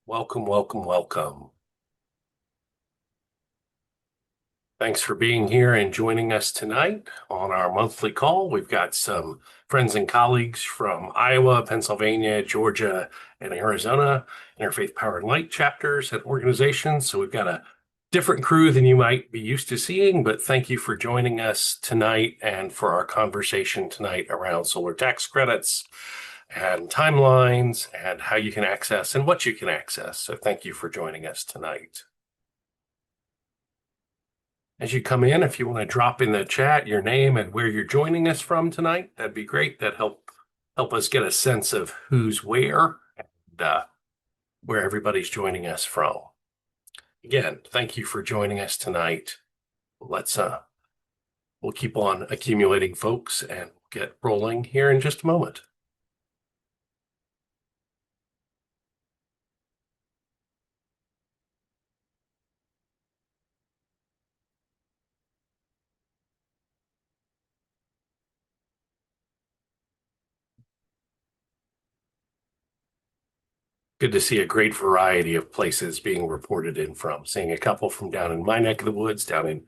Welcome, welcome, welcome. Thanks for being here and joining us tonight on our monthly call. We've got some friends and colleagues from Iowa, Pennsylvania, Georgia, and Arizona, Interfaith Power and Light chapters and organizations. So we've got a different crew than you might be used to seeing, but thank you for joining us tonight and for our conversation tonight around solar tax credits and timelines and how you can access and what you can access. So thank you for joining us tonight. As you come in, if you want to drop in the chat your name and where you're joining us from tonight, that'd be great. That'd help us get a sense of who's where and where everybody's joining us from. Again, thank you for joining us tonight. We'll keep on accumulating folks and get rolling here in just a moment. Good to see a great variety of places being reported in from. Seeing a couple from down in my neck of the woods, down in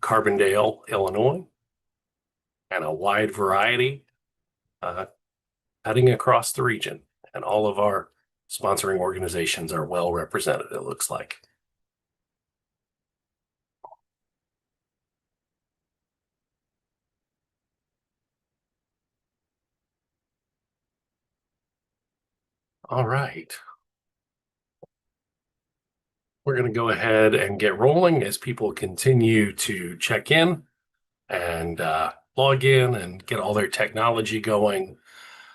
Carbondale, Illinois, and a wide variety cutting across the region. And all of our sponsoring organizations are well represented, it looks like. All right. We're going to go ahead and get rolling as people continue to check in and log in and get all their technology going.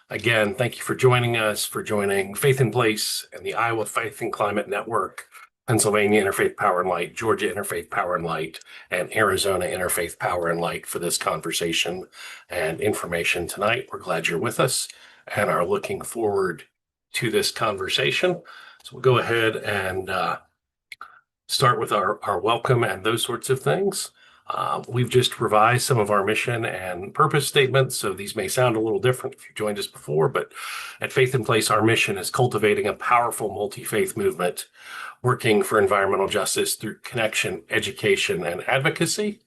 Again, thank you for joining us, for joining Faith in Place and the Iowa Faith and Climate Network, Pennsylvania Interfaith Power and Light, Georgia Interfaith Power and Light, and Arizona Interfaith Power and Light for this conversation and information tonight. We're glad you're with us and are looking forward to this conversation. So we'll go ahead and start with our welcome and those sorts of things. We've just revised some of our mission and purpose statements, so these may sound a little different if you joined us before, but at Faith in Place, our mission is cultivating a powerful multi-faith movement, working for environmental justice through connection, education, and advocacy.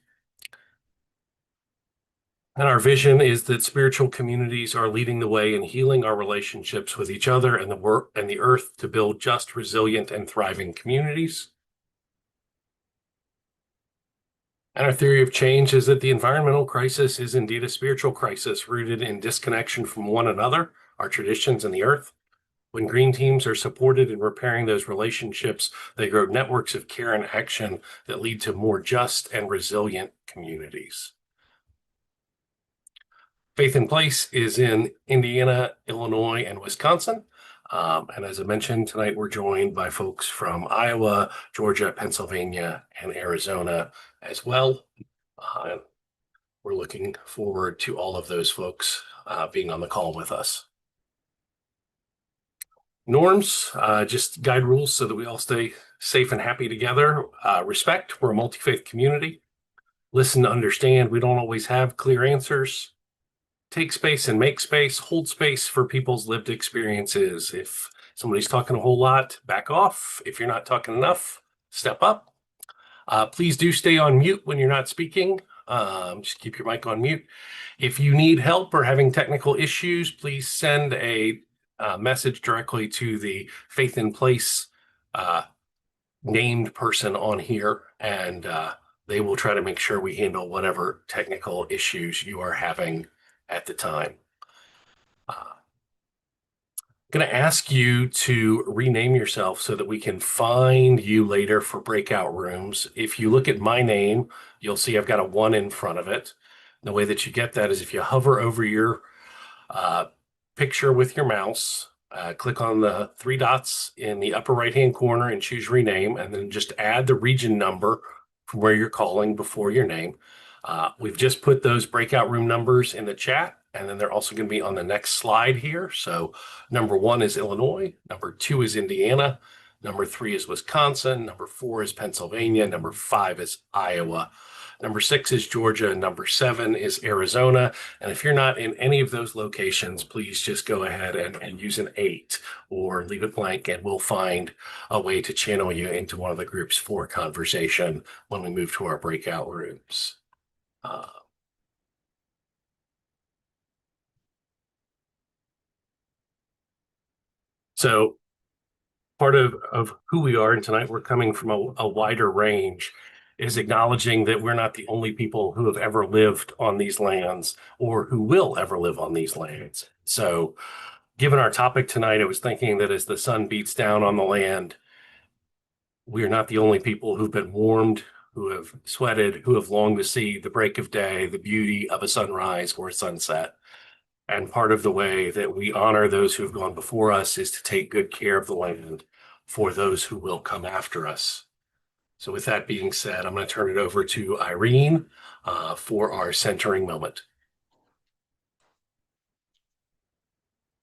And our vision is that spiritual communities are leading the way in healing our relationships with each other and the earth to build just, resilient, and thriving communities. And our theory of change is that the environmental crisis is indeed a spiritual crisis rooted in disconnection from one another, our traditions, and the earth. When green teams are supported in repairing those relationships, they grow networks of care and action that lead to more just and resilient communities. Faith in Place is in Indiana, Illinois, and Wisconsin. And as I mentioned, tonight we're joined by folks from Iowa, Georgia, Pennsylvania, and Arizona as well. We're looking forward to all of those folks being on the call with us. Norms, just guide rules so that we all stay safe and happy together. Respect, we're a multi-faith community. Listen to understand, we don't always have clear answers. Take space and make space, hold space for people's lived experiences. If somebody's talking a whole lot, back off. If you're not talking enough, step up. Please do stay on mute when you're not speaking. Just keep your mic on mute. If you need help or having technical issues, please send a message directly to the Faith in Place named person on here, and they will try to make sure we handle whatever technical issues you are having at the time. I'm going to ask you to rename yourself so that we can find you later for breakout rooms. If you look at my name, you'll see I've got a 1 in front of it. The way that you get that is if you hover over your picture with your mouse, click on the 3 dots in the upper right-hand corner and choose rename, and then just add the region number from where you're calling before your name. We've just put those breakout room numbers in the chat, and then they're also going to be on the next slide here. So number 1 is Illinois, number 2 is Indiana, number 3 is Wisconsin, number 4 is Pennsylvania, number 5 is Iowa. Number 6 is Georgia. Number 7 is Arizona. And if you're not in any of those locations, please just go ahead and use an 8 or leave it blank, and we'll find a way to channel you into one of the groups for conversation when we move to our breakout rooms. So part of who we are, and tonight we're coming from a wider range, is acknowledging that we're not the only people who have ever lived on these lands or who will ever live on these lands. So given our topic tonight, I was thinking that as the sun beats down on the land, we are not the only people who've been warmed, who have sweated, who have longed to see the break of day, the beauty of a sunrise or a sunset. And part of the way that we honor those who have gone before us is to take good care of the land for those who will come after us. So with that being said, I'm going to turn it over to Irene for our centering moment.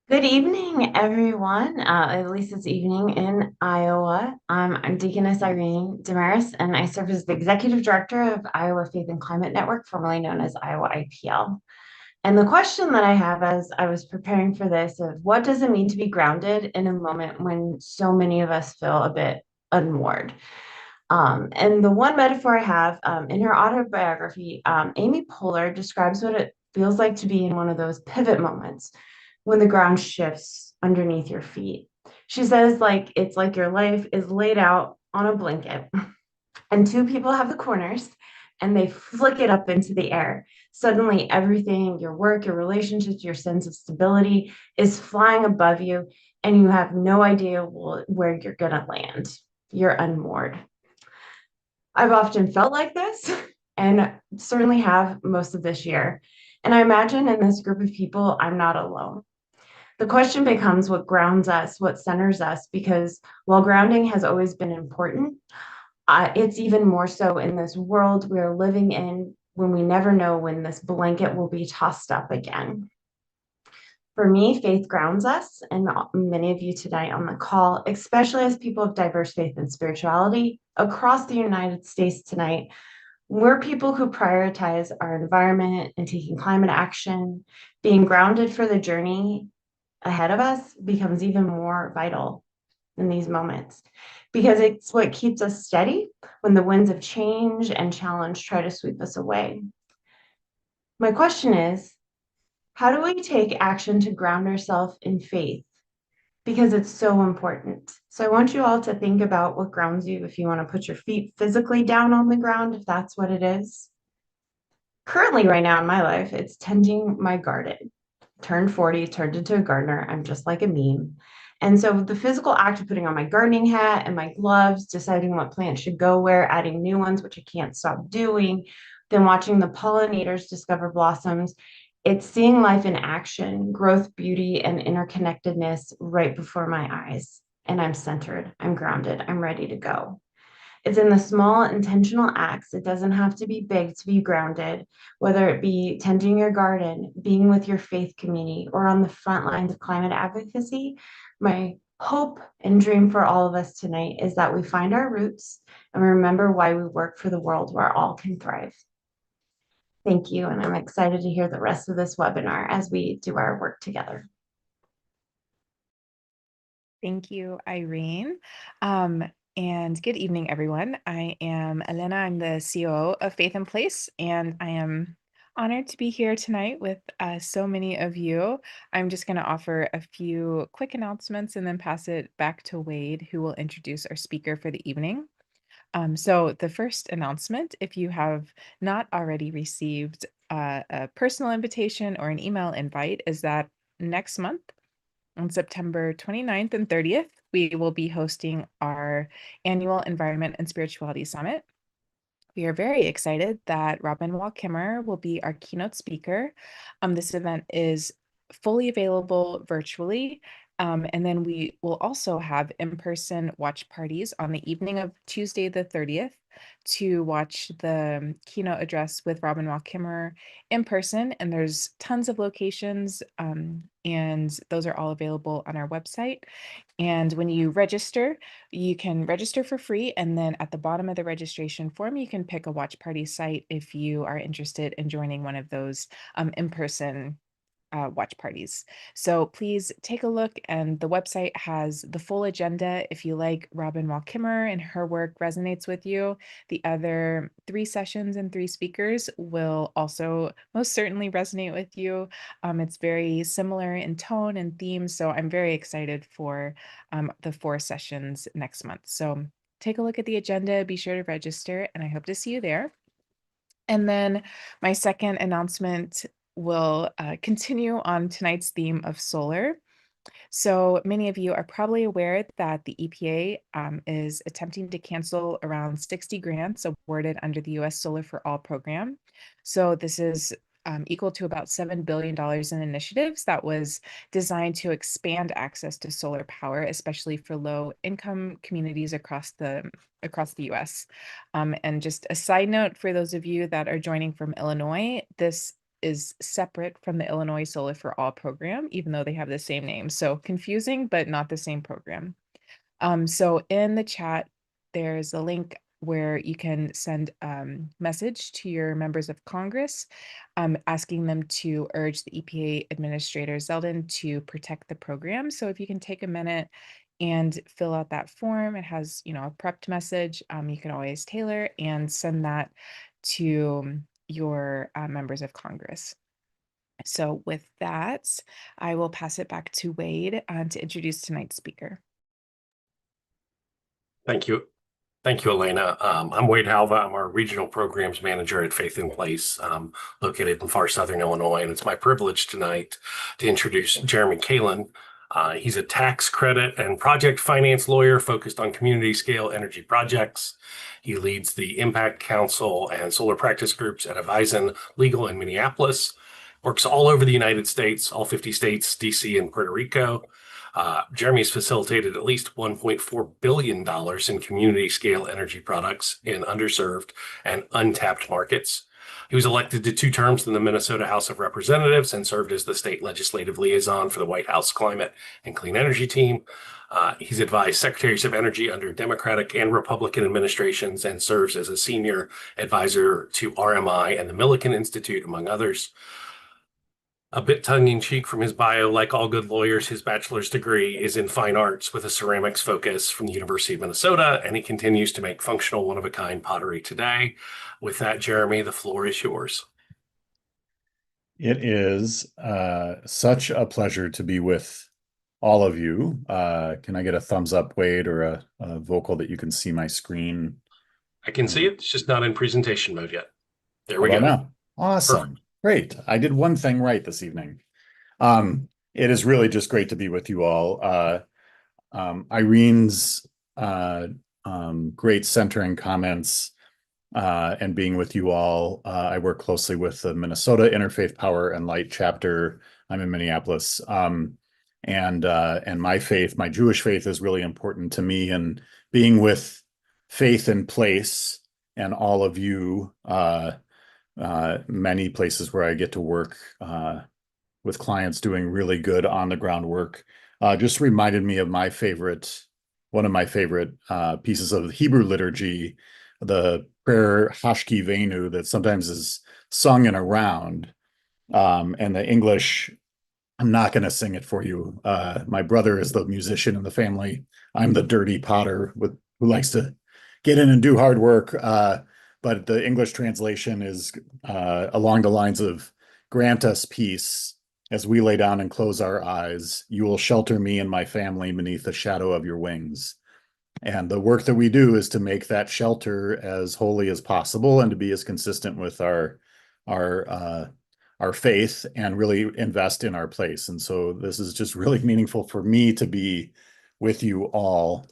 Good evening, everyone. At least it's evening in Iowa. I'm Deaconess Irene Damaris, and I serve as the Executive Director of Iowa Faith and Climate Network, formerly known as Iowa IPL. And the question that I have as I was preparing for this is, what does it mean to be grounded in a moment when so many of us feel a bit unmoored? And the one metaphor I have in her autobiography, Amy Poehler describes what it feels like to be in one of those pivot moments when the ground shifts underneath your feet. She says, like, it's like your life is laid out on a blanket, and two people have the corners and they flick it up into the air. Suddenly, everything, your work, your relationships, your sense of stability is flying above you, and you have no idea where you're going to land. You're unmoored. I've often felt like this and certainly have most of this year. And I imagine in this group of people, I'm not alone. The question becomes what grounds us, what centers us, because while grounding has always been important, it's even more so in this world we're living in when we never know when this blanket will be tossed up again. For me, faith grounds us, and many of you tonight on the call, especially as people of diverse faith and spirituality across the United States tonight, we're people who prioritize our environment and taking climate action. Being grounded for the journey ahead of us becomes even more vital in these moments because it's what keeps us steady when the winds of change and challenge try to sweep us away. My question is, how do we take action to ground ourselves in faith? Because it's so important. So I want you all to think about what grounds you if you want to put your feet physically down on the ground, if that's what it is. Currently, right now in my life, it's tending my garden. Turned 40, turned into a gardener. I'm just like a meme. And so the physical act of putting on my gardening hat and my gloves, deciding what plants should go where, adding new ones, which I can't stop doing, then watching the pollinators discover blossoms. It's seeing life in action, growth, beauty, and interconnectedness right before my eyes. And I'm centered, I'm grounded, I'm ready to go. It's in the small intentional acts. It doesn't have to be big to be grounded, whether it be tending your garden, being with your faith community, or on the front lines of climate advocacy. My hope and dream for all of us tonight is that we find our roots and remember why we work for the world where all can thrive. Thank you, and I'm excited to hear the rest of this webinar as we do our work together. Thank you, Irene. And good evening, everyone. I am Elena. I'm the COO of Faith in Place, and I am honored to be here tonight with so many of you. I'm just going to offer a few quick announcements and then pass it back to Wade, who will introduce our speaker for the evening. So the first announcement, if you have not already received a personal invitation or an email invite, is that next month, on September 29th and 30th, we will be hosting our annual Environment and Spirituality Summit. We are very excited that Robin Wall-Kimmer will be our keynote speaker. This event is fully available virtually, And then we will also have in-person watch parties on the evening of Tuesday the 30th to watch the keynote address with Robin Wall Kimmerer in person. And there's tons of locations, and those are all available on our website. And when you can register for free. And then at the bottom of the registration form, you can pick a watch party site if you are interested in joining one of those in-person watch parties. So please take a look, and the website has the full agenda. If you like Robin Wall Kimmerer and her work resonates with you, the other 3 sessions and 3 speakers will also most certainly resonate with you. It's very similar in tone and theme, so I'm very excited for the 4 sessions next month. So take a look at the agenda, be sure to register, and I hope to see you there. And then my second announcement will continue on tonight's theme of solar. So many of you are probably aware that the EPA is attempting to cancel around 60 grants awarded under the US Solar for All program. So this is equal to about $7 billion in initiatives that was designed to expand access to solar power, especially for low income communities across the US. And just a side note for those of you that are joining from Illinois, this is separate from the Illinois Solar for All program, even though they have the same name. So confusing, but not the same program. So in the chat, there's a link where you can send message to your members of Congress, asking them to urge the EPA Administrator Zeldin to protect the program. So if you can take a minute and fill out that form, it has, a prepped message. You can always tailor and send that to your members of Congress. So with that, I will pass it back to Wade to introduce tonight's speaker. Thank you. Thank you, Elena. I'm Wade Halva. I'm our Regional Programs Manager at Faith in Place, located in far southern Illinois. And it's my privilege tonight to introduce Jeremy Kalin. He's a tax credit and project finance lawyer focused on community scale energy projects. He leads the Impact Council and solar practice groups at Avisen Legal in Minneapolis, works all over the United States, all 50 states, DC, and Puerto Rico. Jeremy's facilitated at least $1.4 billion in community scale energy products in underserved and untapped markets. He was elected to 2 terms in the Minnesota House of Representatives and served as the state legislative liaison for the White House Climate and Clean Energy Team. He's advised secretaries of energy under Democratic and Republican administrations and serves as a senior advisor to RMI and the Millikan Institute, among others. A bit tongue-in-cheek from his bio, like all good lawyers, his bachelor's degree is in fine arts with a ceramics focus from the University of Minnesota, and he continues to make functional, one-of-a-kind pottery today. With that, Jeremy, the floor is yours. It is such a pleasure to be with all of you. Can I get a thumbs up, Wade, or a vocal that you can see my screen? I can see it. It's just not in presentation mode yet. There we How go. about now? Awesome. Perfect. Great. I did one thing right this evening. It is really just great to be with you all. Irene's great centering comments and being with you all. I work closely with the Minnesota Interfaith Power and Light chapter. I'm in Minneapolis. And my faith, my Jewish faith, is really important to me, and being with Faith in Place and all of you, many places where I get to work with clients doing really good on the ground work, just reminded me of one of my favorite pieces of the Hebrew liturgy, the prayer Hashki Venu, that sometimes is sung in a round. And the English, I'm not going to sing it for you. My brother is the musician in the family. I'm the dirty potter who likes to get in and do hard work. But the English translation is along the lines of, "Grant us peace as we lay down and close our eyes. You will shelter me and my family beneath the shadow of your wings." And the work that we do is to make that shelter as holy as possible and to be as consistent with our faith and really invest in our place. And so this is just really meaningful for me to be with you all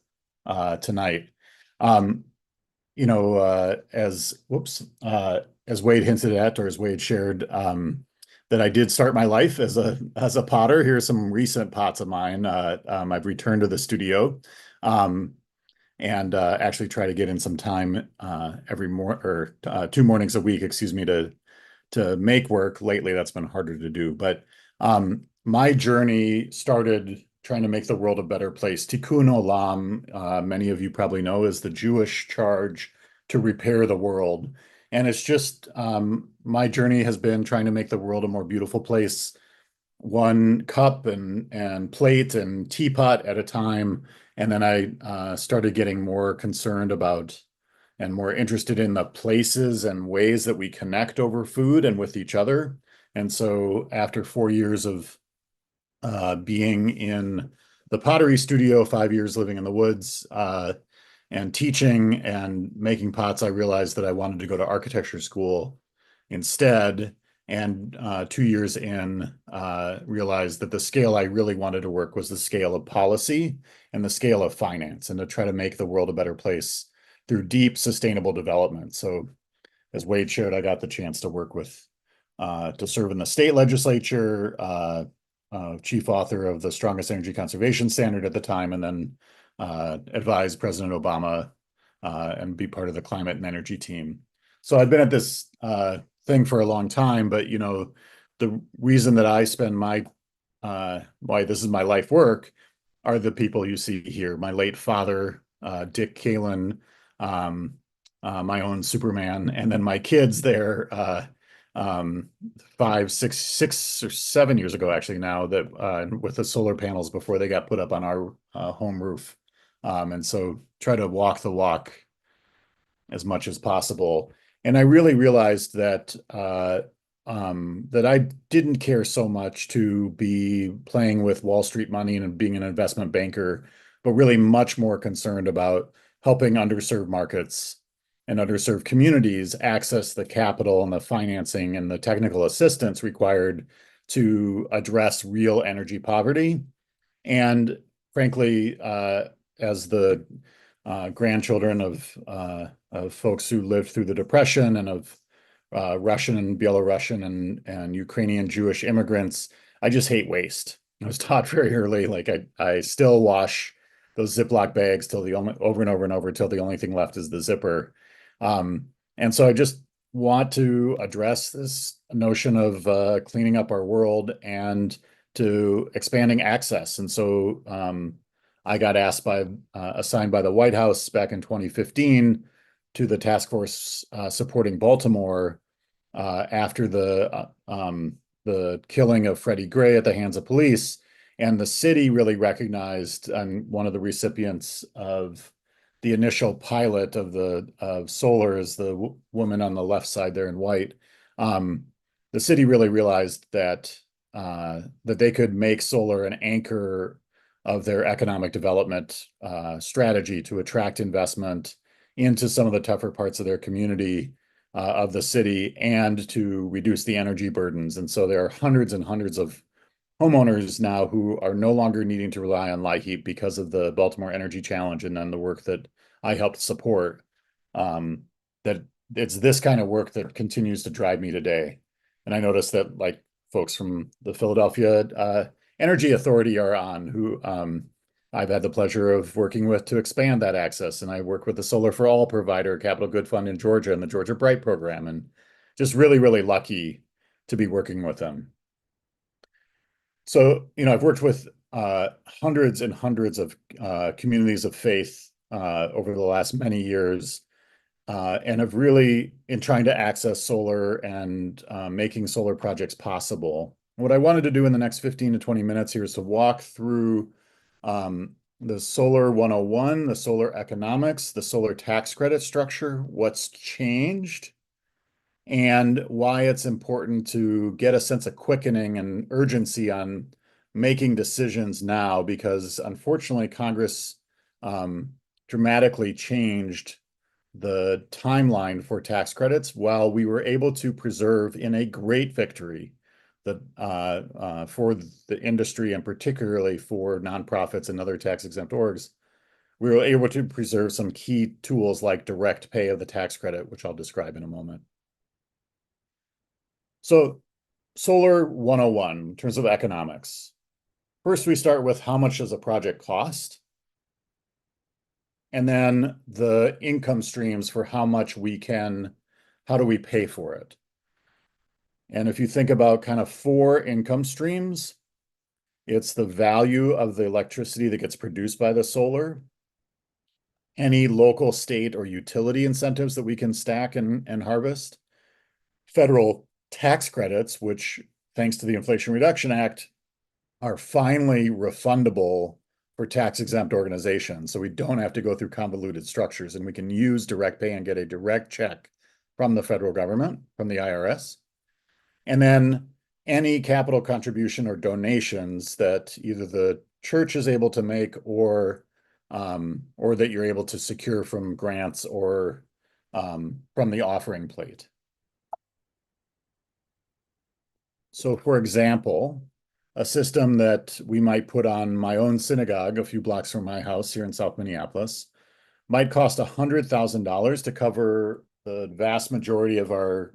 tonight. As Wade hinted at, or as Wade shared, that I did start my life as a potter. Here's some recent pots of mine. I've returned to the studio, and actually try to get in some time every 2 mornings a week, excuse me, to make work. Lately, that's been harder to do. But my journey started trying to make the world a better place. Tikkun Olam, many of you probably know, is the Jewish charge to repair the world. And it's just my journey has been trying to make the world a more beautiful place, one cup and plate and teapot at a time. And then I started getting more concerned about and more interested in the places and ways that we connect over food and with each other. And so after 4 years of being in the pottery studio, 5 years living in the woods, and teaching and making pots, I realized that I wanted to go to architecture school instead. And 2 years in, realized that the scale I really wanted to work was the scale of policy and the scale of finance, and to try to make the world a better place through deep sustainable development. So as Wade shared, I got the chance to work with, to serve in the state legislature, chief author of the strongest energy conservation standard at the time, and then advise President Obama and be part of the climate and energy team. So I've been at this thing for a long time, but the reason that I spend why this is my life work are the people you see here. My late father, Dick Kalin, my own Superman, and then my kids there, 6 or 7 years ago, actually now, that with the solar panels before they got put up on our home roof. And so try to walk the walk as much as possible. And I really realized that that I didn't care so much to be playing with Wall Street money and being an investment banker, but really much more concerned about helping underserved markets and underserved communities access the capital and the financing and the technical assistance required to address real energy poverty. And frankly, as the grandchildren of folks who lived through the Depression and of Russian and Belarusian and Ukrainian Jewish immigrants, I just hate waste. I was taught very early, like I still wash those Ziploc bags till over and over and over till the only thing left is the zipper. And so I just want to address this notion of cleaning up our world and to expanding access. And so I got assigned by the White House back in 2015 to the task force supporting Baltimore after the killing of Freddie Gray at the hands of police. And the city really recognized, and one of the recipients of the initial pilot of solar is the woman on the left side there in white. The city really realized that they could make solar an anchor of their economic development strategy to attract investment into some of the tougher parts of their community of the city and to reduce the energy burdens. And so there are hundreds and hundreds of homeowners now who are no longer needing to rely on LIHEAP because of the Baltimore Energy Challenge and then the work that I helped support. That it's this kind of work that continues to drive me today. And I noticed that like folks from the Philadelphia Energy Authority are on, who I've had the pleasure of working with to expand that access. And I work with the Solar for All provider, Capital Good Fund in Georgia, and the Georgia Bright program, and just really, really lucky to be working with them. So, I've worked with hundreds and hundreds of communities of faith over the last many years, and have really, in trying to access solar and making solar projects possible. What I wanted to do in the next 15 to 20 minutes here is to walk through the Solar 101, the solar economics, the solar tax credit structure, what's changed, and why it's important to get a sense of quickening and urgency on making decisions now, because unfortunately Congress dramatically changed the timeline for tax credits while we were able to preserve, in a great victory, for the industry and particularly for nonprofits and other tax exempt orgs, we were able to preserve some key tools like direct pay of the tax credit, which I'll describe in a moment. So Solar 101 in terms of economics. First, we start with how much does a project cost? And then the income streams for how do we pay for it? And if you think about kind of 4 income streams, it's the value of the electricity that gets produced by the solar, any local, state, or utility incentives that we can stack and harvest, federal tax credits, which, thanks to the Inflation Reduction Act, are finally refundable for tax-exempt organizations. So we don't have to go through convoluted structures, and we can use direct pay and get a direct check from the federal government, from the IRS. And then any capital contribution or donations that either the church is able to make or that you're able to secure from grants or from the offering plate. So, for example, a system that we might put on my own synagogue a few blocks from my house here in South Minneapolis might cost $100,000 to cover the vast majority of our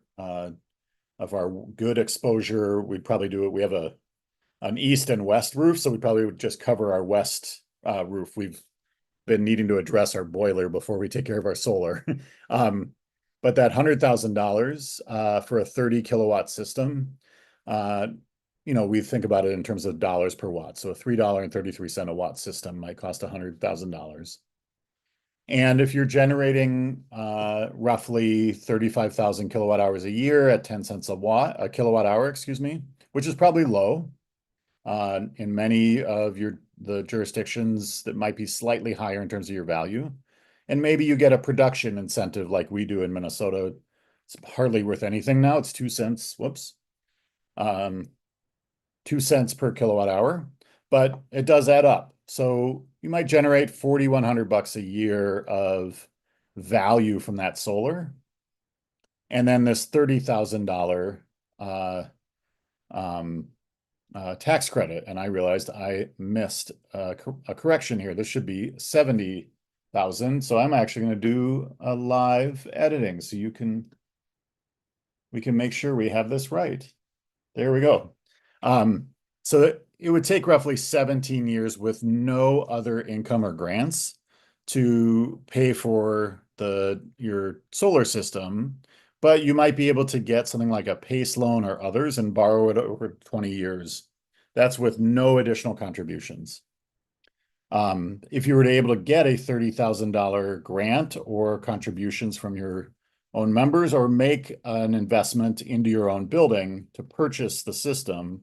good exposure. We'd probably do it. We have an east and west roof, so we probably would just cover our west roof. We've been needing to address our boiler before we take care of our solar. But that $100,000 for a 30 kilowatt system, we think about it in terms of dollars per watt. So a $3.33 a watt system might cost $100,000. And if you're generating roughly 35,000 kilowatt hours a year at 10 cents a kilowatt hour, excuse me, which is probably low. In many of the jurisdictions that might be slightly higher in terms of your value. And maybe you get a production incentive like we do in Minnesota. It's hardly worth anything now. It's 2 cents. Whoops. 2 cents per kilowatt hour, but it does add up. So you might generate $4,100 a year of value from that solar. And then this $30,000 tax credit. And I realized I missed a correction here. This should be 70,000. So I'm actually going to do a live editing so we can make sure we have this right. There we go. So it would take roughly 17 years with no other income or grants to pay for your solar system, but you might be able to get something like a PACE loan or others and borrow it over 20 years. That's with no additional contributions. If you were to able to get a $30,000 grant or contributions from your own members or make an investment into your own building to purchase the system,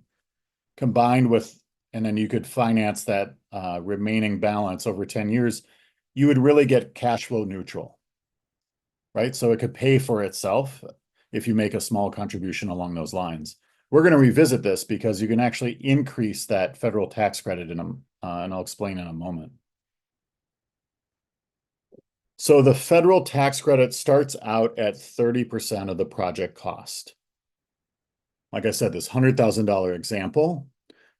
combined with, and then you could finance that remaining balance over 10 years, you would really get cash flow neutral, right? So it could pay for itself if you make a small contribution along those lines. We're going to revisit this because you can actually increase that federal tax credit and I'll explain in a moment. So the federal tax credit starts out at 30% of the project cost. Like I said, this $100,000 example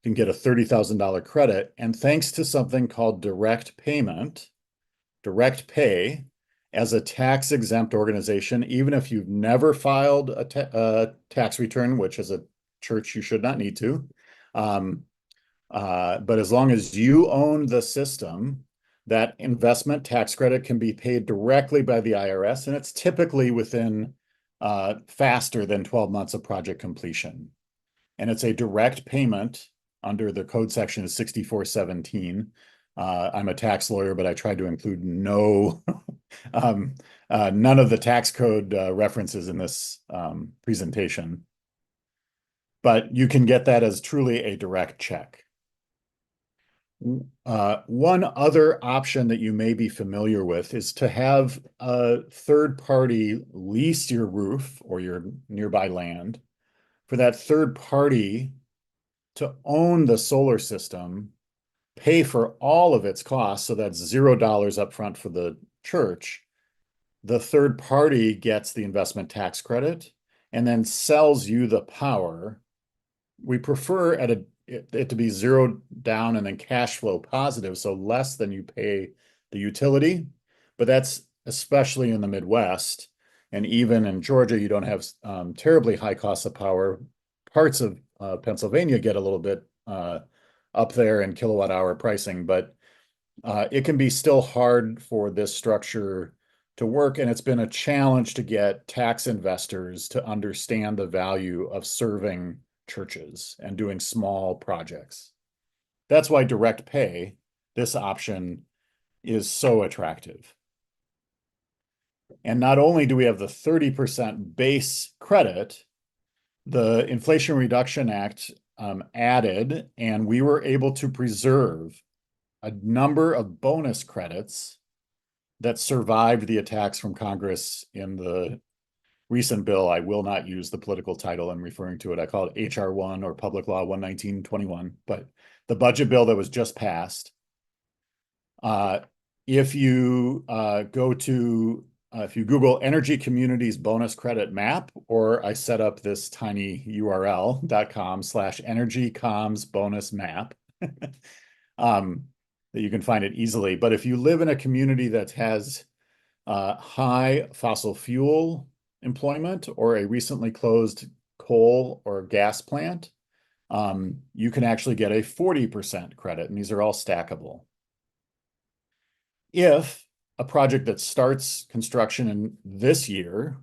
can get a $30,000 credit. And thanks to something called direct pay, as a tax-exempt organization, even if you've never filed a tax return, which as a church you should not need to, but as long as you own the system, that investment tax credit can be paid directly by the IRS, and it's typically within faster than 12 months of project completion. And it's a direct payment under the code section is 6417. I'm a tax lawyer, but I tried to include none of the tax code references in this presentation. But you can get that as truly a direct check. One other option that you may be familiar with is to have a third party lease your roof or your nearby land for that third party to own the solar system, pay for all of its costs. So that's $0 up front for the church. The third party gets the investment tax credit and then sells you the power. We prefer it to be zeroed down and then cash flow positive, so less than you pay the utility. But that's especially in the Midwest. And even in Georgia, you don't have terribly high costs of power parts of Pennsylvania get a little bit up there in kilowatt hour pricing, but it can be still hard for this structure to work, and it's been a challenge to get tax investors to understand the value of serving churches and doing small projects. That's why direct pay, this option, is so attractive. And not only do we have the 30% base credit, the Inflation Reduction Act added, and we were able to preserve a number of bonus credits that survived the attacks from Congress in the recent bill. I will not use the political title I'm referring to it. I call it HR 1 or Public Law 11921, but the budget bill that was just passed. If you if you Google Energy Communities Bonus Credit Map, or I set up this tiny URL.com/energycoms bonus map, that you can find it easily. But if you live in a community that has high fossil fuel employment or a recently closed coal or gas plant, you can actually get a 40% credit, and these are all stackable. If a project that starts construction in this year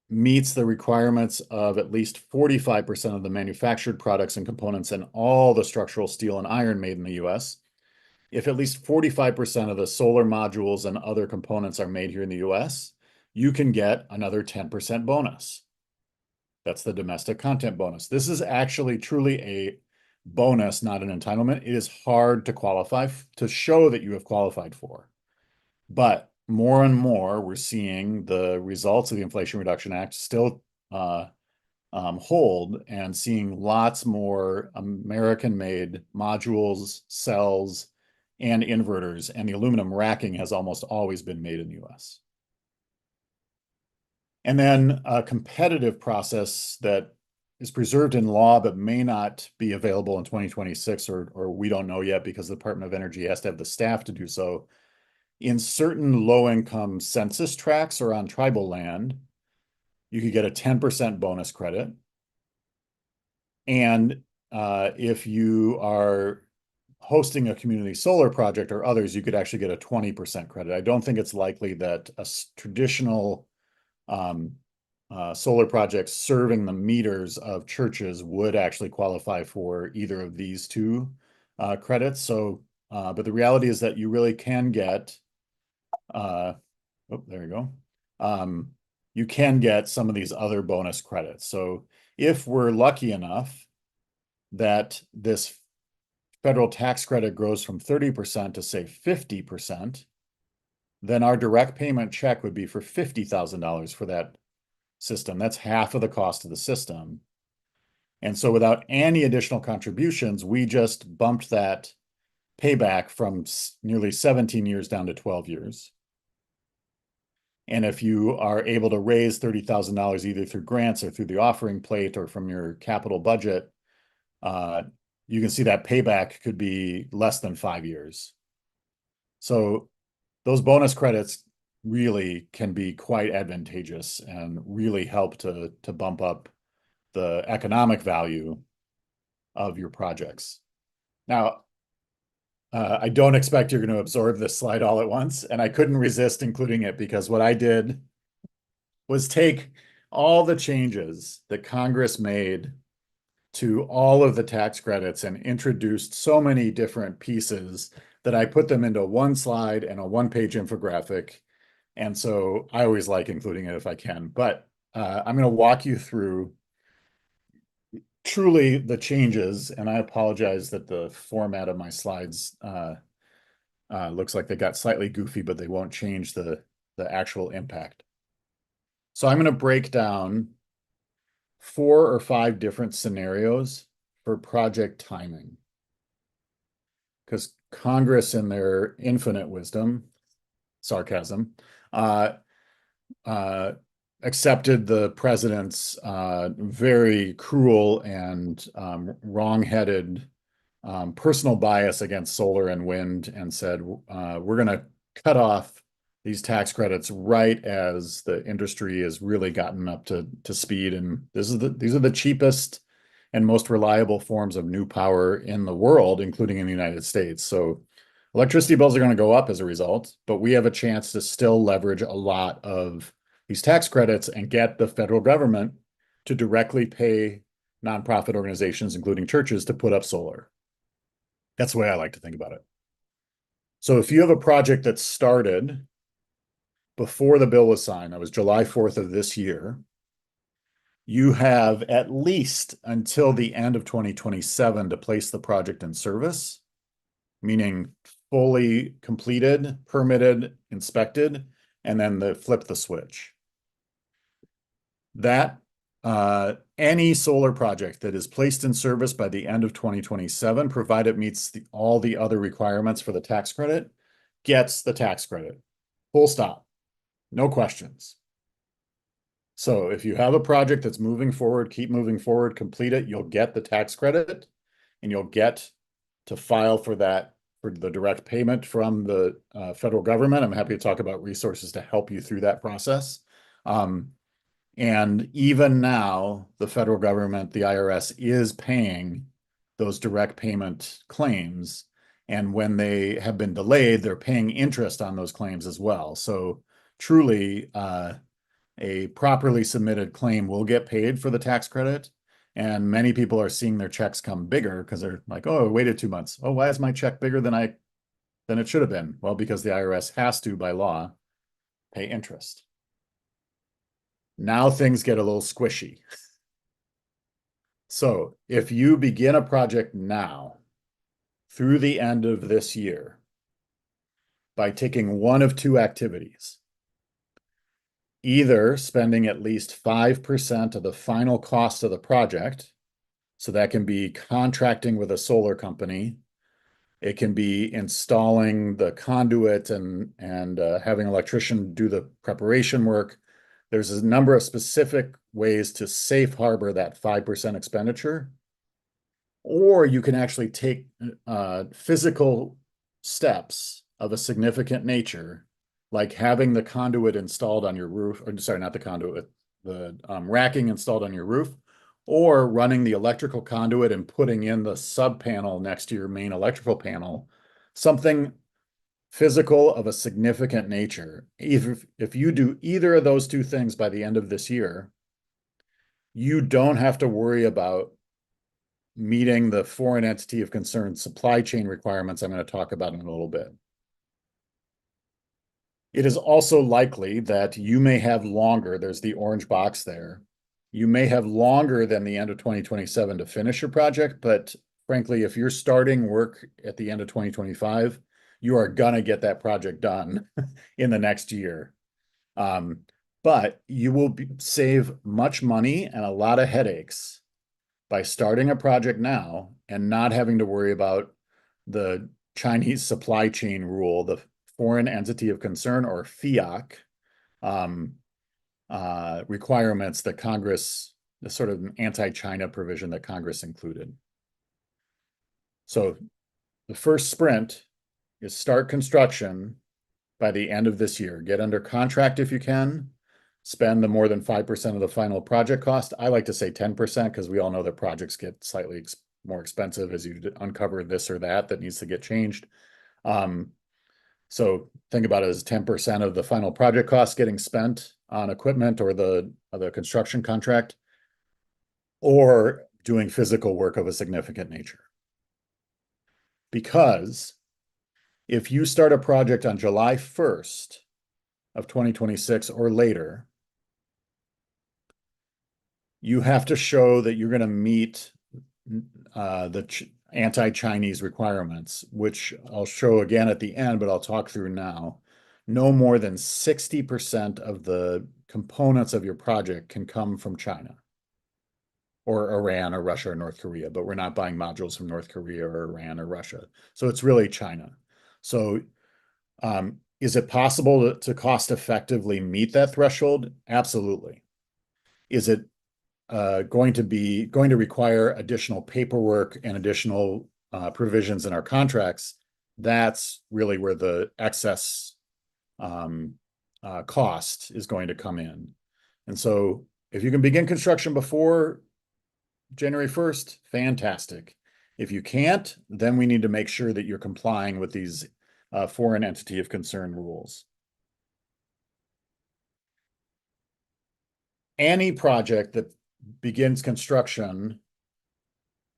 meets the requirements of at least 45% of the manufactured products and components and all the structural steel and iron made in the US, if at least 45% of the solar modules and other components are made here in the US, you can get another 10% bonus. That's the domestic content bonus. This is actually truly a bonus, not an entitlement. It is hard to qualify to show that you have qualified for. But more and more, we're seeing the results of the Inflation Reduction Act still hold, and seeing lots more American-made modules, cells, and inverters, and the aluminum racking has almost always been made in the US. And then a competitive process that is preserved in law but may not be available in 2026, or we don't know yet because the Department of Energy has to have the staff to do so. In certain low-income census tracts or on tribal land, you could get a 10% bonus credit. And if you are hosting a community solar project or others, you could actually get a 20% credit. I don't think it's likely that a traditional solar project serving the meters of churches would actually qualify for either of these two credits. So, but the reality is that you really can get, oh, there you go. You can get some of these other bonus credits. So if we're lucky enough that this federal tax credit grows from 30% to say 50%, then our direct payment check would be for $50,000 for that system. That's half of the cost of the system. And so without any additional contributions, we just bumped that payback from nearly 17 years down to 12 years. And if you are able to raise $30,000 either through grants or through the offering plate or from your capital budget, you can see that payback could be less than 5 years. So those bonus credits really can be quite advantageous and really help to bump up the economic value of your projects. Now, I don't expect you're going to absorb this slide all at once, and I couldn't resist including it because what I did was take all the changes that Congress made to all of the tax credits and introduced so many different pieces that I put them into one slide and a one-page infographic. And so I always like including it if I can, but I'm going to walk you through truly the changes, and I apologize that the format of my slides looks like they got slightly goofy, but they won't change the actual impact. So I'm going to break down 4 or 5 different scenarios for project timing, because Congress, in their infinite wisdom, sarcasm, accepted the president's very cruel and wrong-headed personal bias against solar and wind and said, we're going to cut off these tax credits right as the industry has really gotten up to speed. And these are the cheapest and most reliable forms of new power in the world, including in the United States. So electricity bills are going to go up as a result, but we have a chance to still leverage a lot of these tax credits and get the federal government to directly pay nonprofit organizations, including churches, to put up solar. That's the way I like to think about it. So if you have a project that started before the bill was signed, that was July 4th of this year, you have at least until the end of 2027 to place the project in service, meaning fully completed, permitted, inspected, and then flip the switch. That any solar project that is placed in service by the end of 2027, provided it meets all the other requirements for the tax credit, gets the tax credit. Full stop. No questions. So if you have a project that's moving forward, keep moving forward, complete it, you'll get the tax credit, and you'll get to file for that, for the direct payment from the federal government. I'm happy to talk about resources to help you through that process. And even now, the federal government, the IRS, is paying those direct payment claims. And when they have been delayed, they're paying interest on those claims as well. So truly, a properly submitted claim will get paid for the tax credit. And many people are seeing their checks come bigger because they're like, oh, I waited 2 months. Oh, why is my check bigger than it should have been? Well, because the IRS has to, by law, pay interest. Now things get a little squishy. So if you begin a project now through the end of this year by taking one of two activities, either spending at least 5% of the final cost of the project, so that can be contracting with a solar company, it can be installing the conduit and having an electrician do the preparation work. There's a number of specific ways to safe harbor that 5% expenditure. Or you can actually take physical steps of a significant nature, like having the conduit installed on your roof, or sorry, not the conduit, the racking installed on your roof, or running the electrical conduit and putting in the sub panel next to your main electrical panel, something physical of a significant nature. If you do either of those two things by the end of this year, you don't have to worry about meeting the foreign entity of concern supply chain requirements I'm going to talk about in a little bit. It is also likely that you may have longer, there's the orange box there, you may have longer than the end of 2027 to finish your project, but frankly, if you're starting work at the end of 2025, you are gonna get that project done in the next year. But you will save much money and a lot of headaches by starting a project now and not having to worry about the Chinese supply chain rule, the foreign entity of concern, or FIAC, requirements that Congress, the sort of anti-China provision that Congress included. So the first sprint is start construction by the end of this year. Get under contract if you can. Spend the more than 5% of the final project cost. I like to say 10% because we all know that projects get slightly more expensive as you uncover this or that needs to get changed. So think about it as 10% of the final project cost getting spent on equipment or the construction contract, or doing physical work of a significant nature. Because if you start a project on July 1st of 2026 or later, you have to show that you're going to meet the anti-Chinese requirements, which I'll show again at the end, but I'll talk through now. No more than 60% of the components of your project can come from China or Iran or Russia or North Korea, but we're not buying modules from North Korea or Iran or Russia. So it's really China. So is it possible to cost effectively meet that threshold? Absolutely. Is it going to require additional paperwork and additional provisions in our contracts? That's really where the excess cost is going to come in. And so if you can begin construction before January 1st, fantastic. If you can't, then we need to make sure that you're complying with these foreign entity of concern rules. Any project that begins construction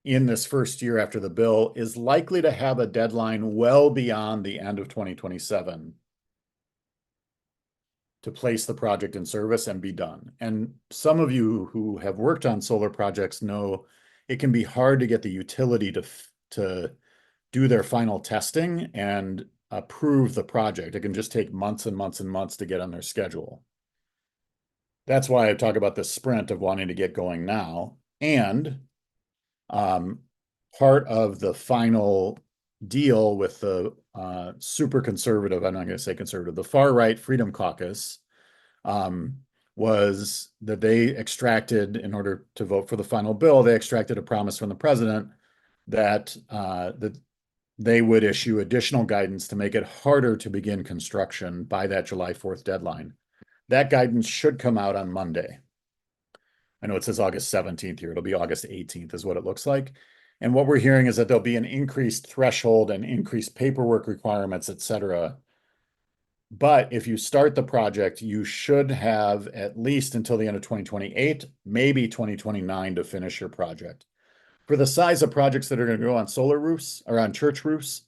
in this first year after the bill is likely to have a deadline well beyond the end of 2027 to place the project in service and be done. And some of you who have worked on solar projects know it can be hard to get the utility to do their final testing and approve the project. It can just take months and months and months to get on their schedule. That's why I talk about the sprint of wanting to get going now. And part of the final deal with the super conservative, I'm not going to say conservative, the far right Freedom Caucus was that they extracted, in order to vote for the final bill, they extracted a promise from the president that they would issue additional guidance to make it harder to begin construction by that July 4th deadline. That guidance should come out on Monday. I know it says August 17th here. It'll be August 18th is what it looks like. And what we're hearing is that there'll be an increased threshold and increased paperwork requirements, et cetera. But if you start the project, you should have at least until the end of 2028, maybe 2029 to finish your project. For the size of projects that are going to go on solar roofs or on church roofs,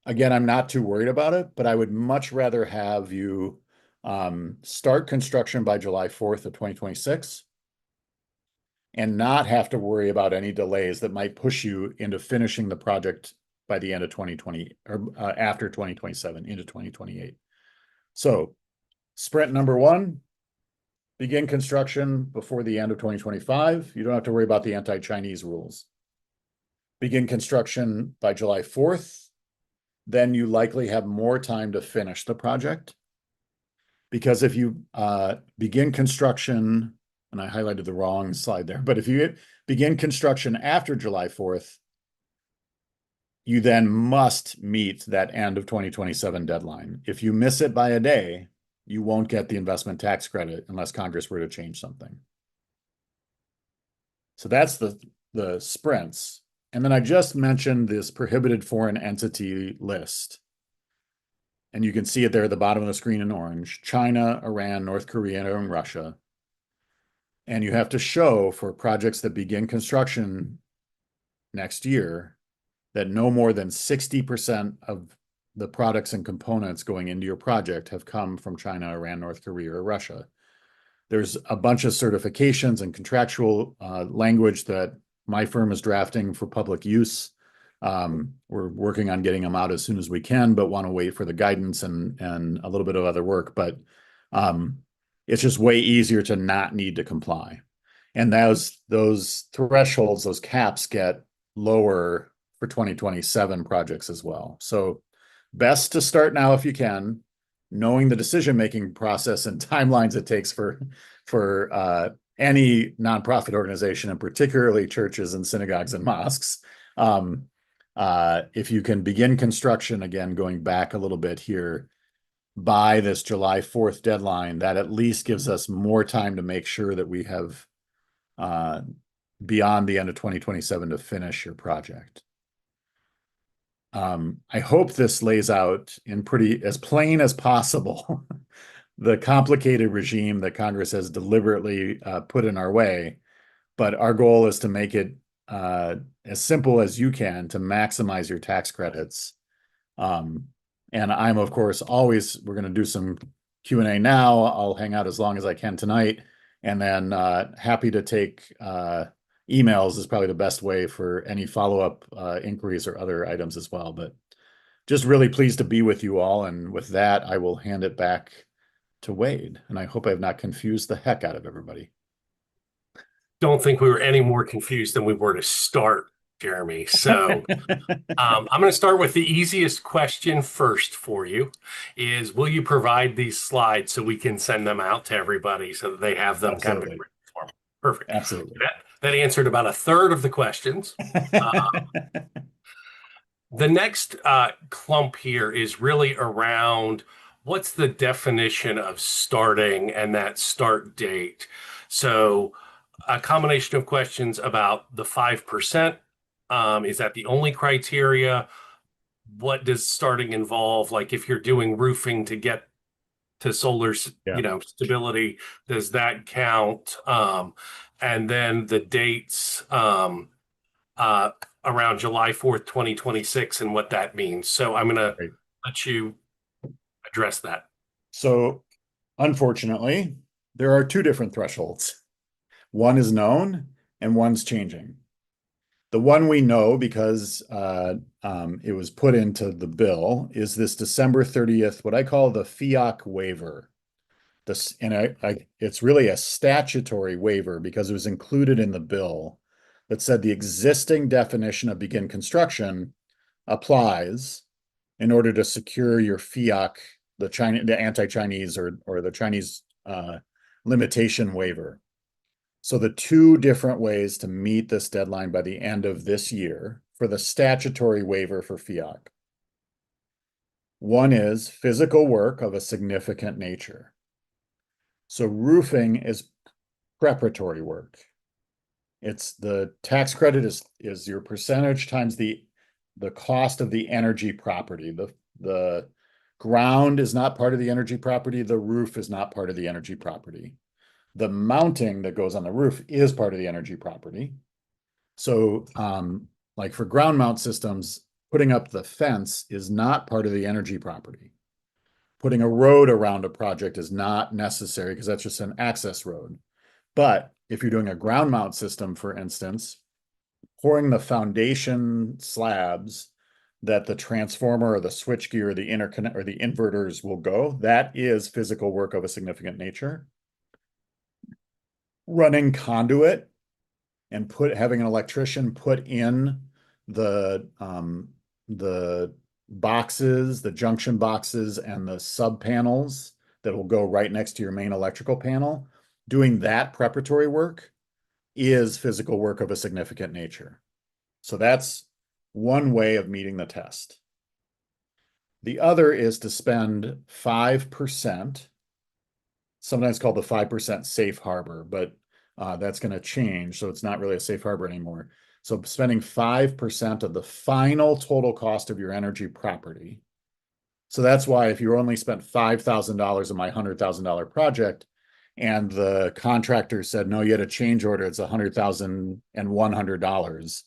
again, I'm not too worried about it, but I would much rather have you start construction by July 4th of 2026 and not have to worry about any delays that might push you into finishing the project by the end of 2020 or after 2027 into 2028. So sprint number one, begin construction before the end of 2025. You don't have to worry about the anti-Chinese rules. Begin construction by July 4th. Then you likely have more time to finish the project. Because if you begin construction, and I highlighted the wrong slide there, but if you begin construction after July 4th, you then must meet that end of 2027 deadline. If you miss it by a day, you won't get the investment tax credit unless Congress were to change something. So that's the sprints. And then I just mentioned this prohibited foreign entity list. And you can see it there at the bottom of the screen in orange: China, Iran, North Korea, and Russia. And you have to show for projects that begin construction next year that no more than 60% of the products and components going into your project have come from China, Iran, North Korea, or Russia. There's a bunch of certifications and contractual language that my firm is drafting for public use. We're working on getting them out as soon as we can, but want to wait for the guidance and a little bit of other work. But it's just way easier to not need to comply. And those thresholds, those caps get lower for 2027 projects as well. So best to start now if you can, knowing the decision-making process and timelines it takes for any nonprofit organization, and particularly churches and synagogues and mosques. If you can begin construction, again, going back a little bit here, by this July 4th deadline, that at least gives us more time to make sure that we have beyond the end of 2027 to finish your project. I hope this lays out in as plain as possible the complicated regime that Congress has deliberately put in our way. But our goal is to make it as simple as you can to maximize your tax credits. And I'm, of course, we're going to do some Q&A now. I'll hang out as long as I can tonight. And then happy to take emails is probably the best way for any follow-up inquiries or other items as well. But just really pleased to be with you all. And with that, I will hand it back to Wade. And I hope I have not confused the heck out of everybody. Don't think we were any more confused than we were to start, Jeremy. So I'm going to start with the easiest question first for you is, will you provide these slides so we can send them out to everybody so that they have them kind of in written form? Perfect. Absolutely. That answered about a third of the questions. The next clump here is really around what's the definition of starting and that start date? So a combination of questions about the 5%. Is that the only criteria? What does starting involve? Like if you're doing roofing to get to solar, Yeah. stability, does that count? And then the dates uh, around July 4th, 2026, and what that means. So I'm going to Right. let you address that. So unfortunately, there are two different thresholds. One is known and one's changing. The one we know because it was put into the bill is this December 30th, what I call the FIAC waiver. This, and it's really a statutory waiver because it was included in the bill that said the existing definition of begin construction applies in order to secure your FIAC, the anti-Chinese or the Chinese limitation waiver. So the two different ways to meet this deadline by the end of this year for the statutory waiver for FIAC. One is physical work of a significant nature. So roofing is preparatory work. It's the tax credit is your percentage times the cost of the energy property. The ground is not part of the energy property. The roof is not part of the energy property. The mounting that goes on the roof is part of the energy property. So, like for ground mount systems, putting up the fence is not part of the energy property. Putting a road around a project is not necessary because that's just an access road. But if you're doing a ground mount system, for instance, pouring the foundation slabs that the transformer or the switchgear or the interconnect or the inverters will go, that is physical work of a significant nature. Running conduit and having an electrician put in the boxes, the junction boxes and the sub panels that will go right next to your main electrical panel, doing that preparatory work is physical work of a significant nature. So that's one way of meeting the test. The other is to spend 5%, sometimes called the 5% safe harbor, but that's going to change. So it's not really a safe harbor anymore. So spending 5% of the final total cost of your energy property. So that's why if you only spent $5,000 on my $100,000 project and the contractor said, no, you had a change order, it's $100,100,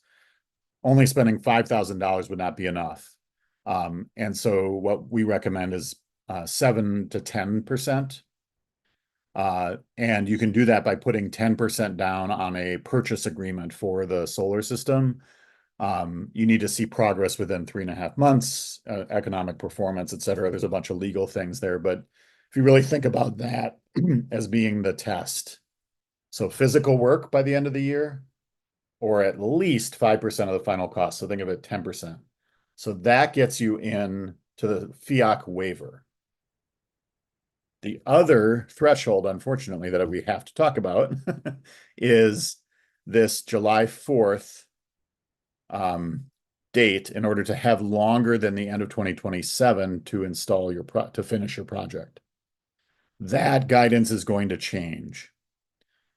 only spending $5,000 would not be enough. And so what we recommend is 7 to 10%. And you can do that by putting 10% down on a purchase agreement for the solar system. You need to see progress within 3.5 months, economic performance, et cetera. There's a bunch of legal things there, but if you really think about that as being the test, so physical work by the end of the year, or at least 5% of the final cost. So think of it 10%. So that gets you in to the FIAC waiver. The other threshold, unfortunately, that we have to talk about is this July 4th date in order to have longer than the end of 2027 to install to finish your project. That guidance is going to change.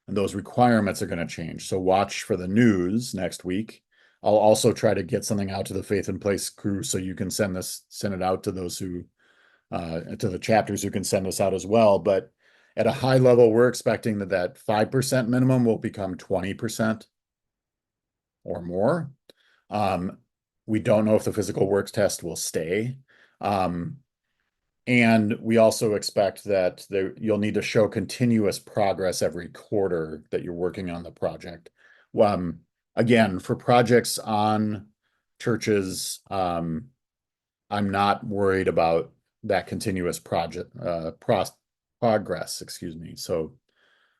And those requirements are going to change. So watch for the news next week. I'll also try to get something out to the Faith in Place crew so you can send it out to those who to the chapters who can send this out as well. But at a high level, we're expecting that 5% minimum will become 20% or more. We don't know if the physical works test will stay. And we also expect that you'll need to show continuous progress every quarter that you're working on the project. Again, for projects on churches, I'm not worried about that continuous progress, excuse me. So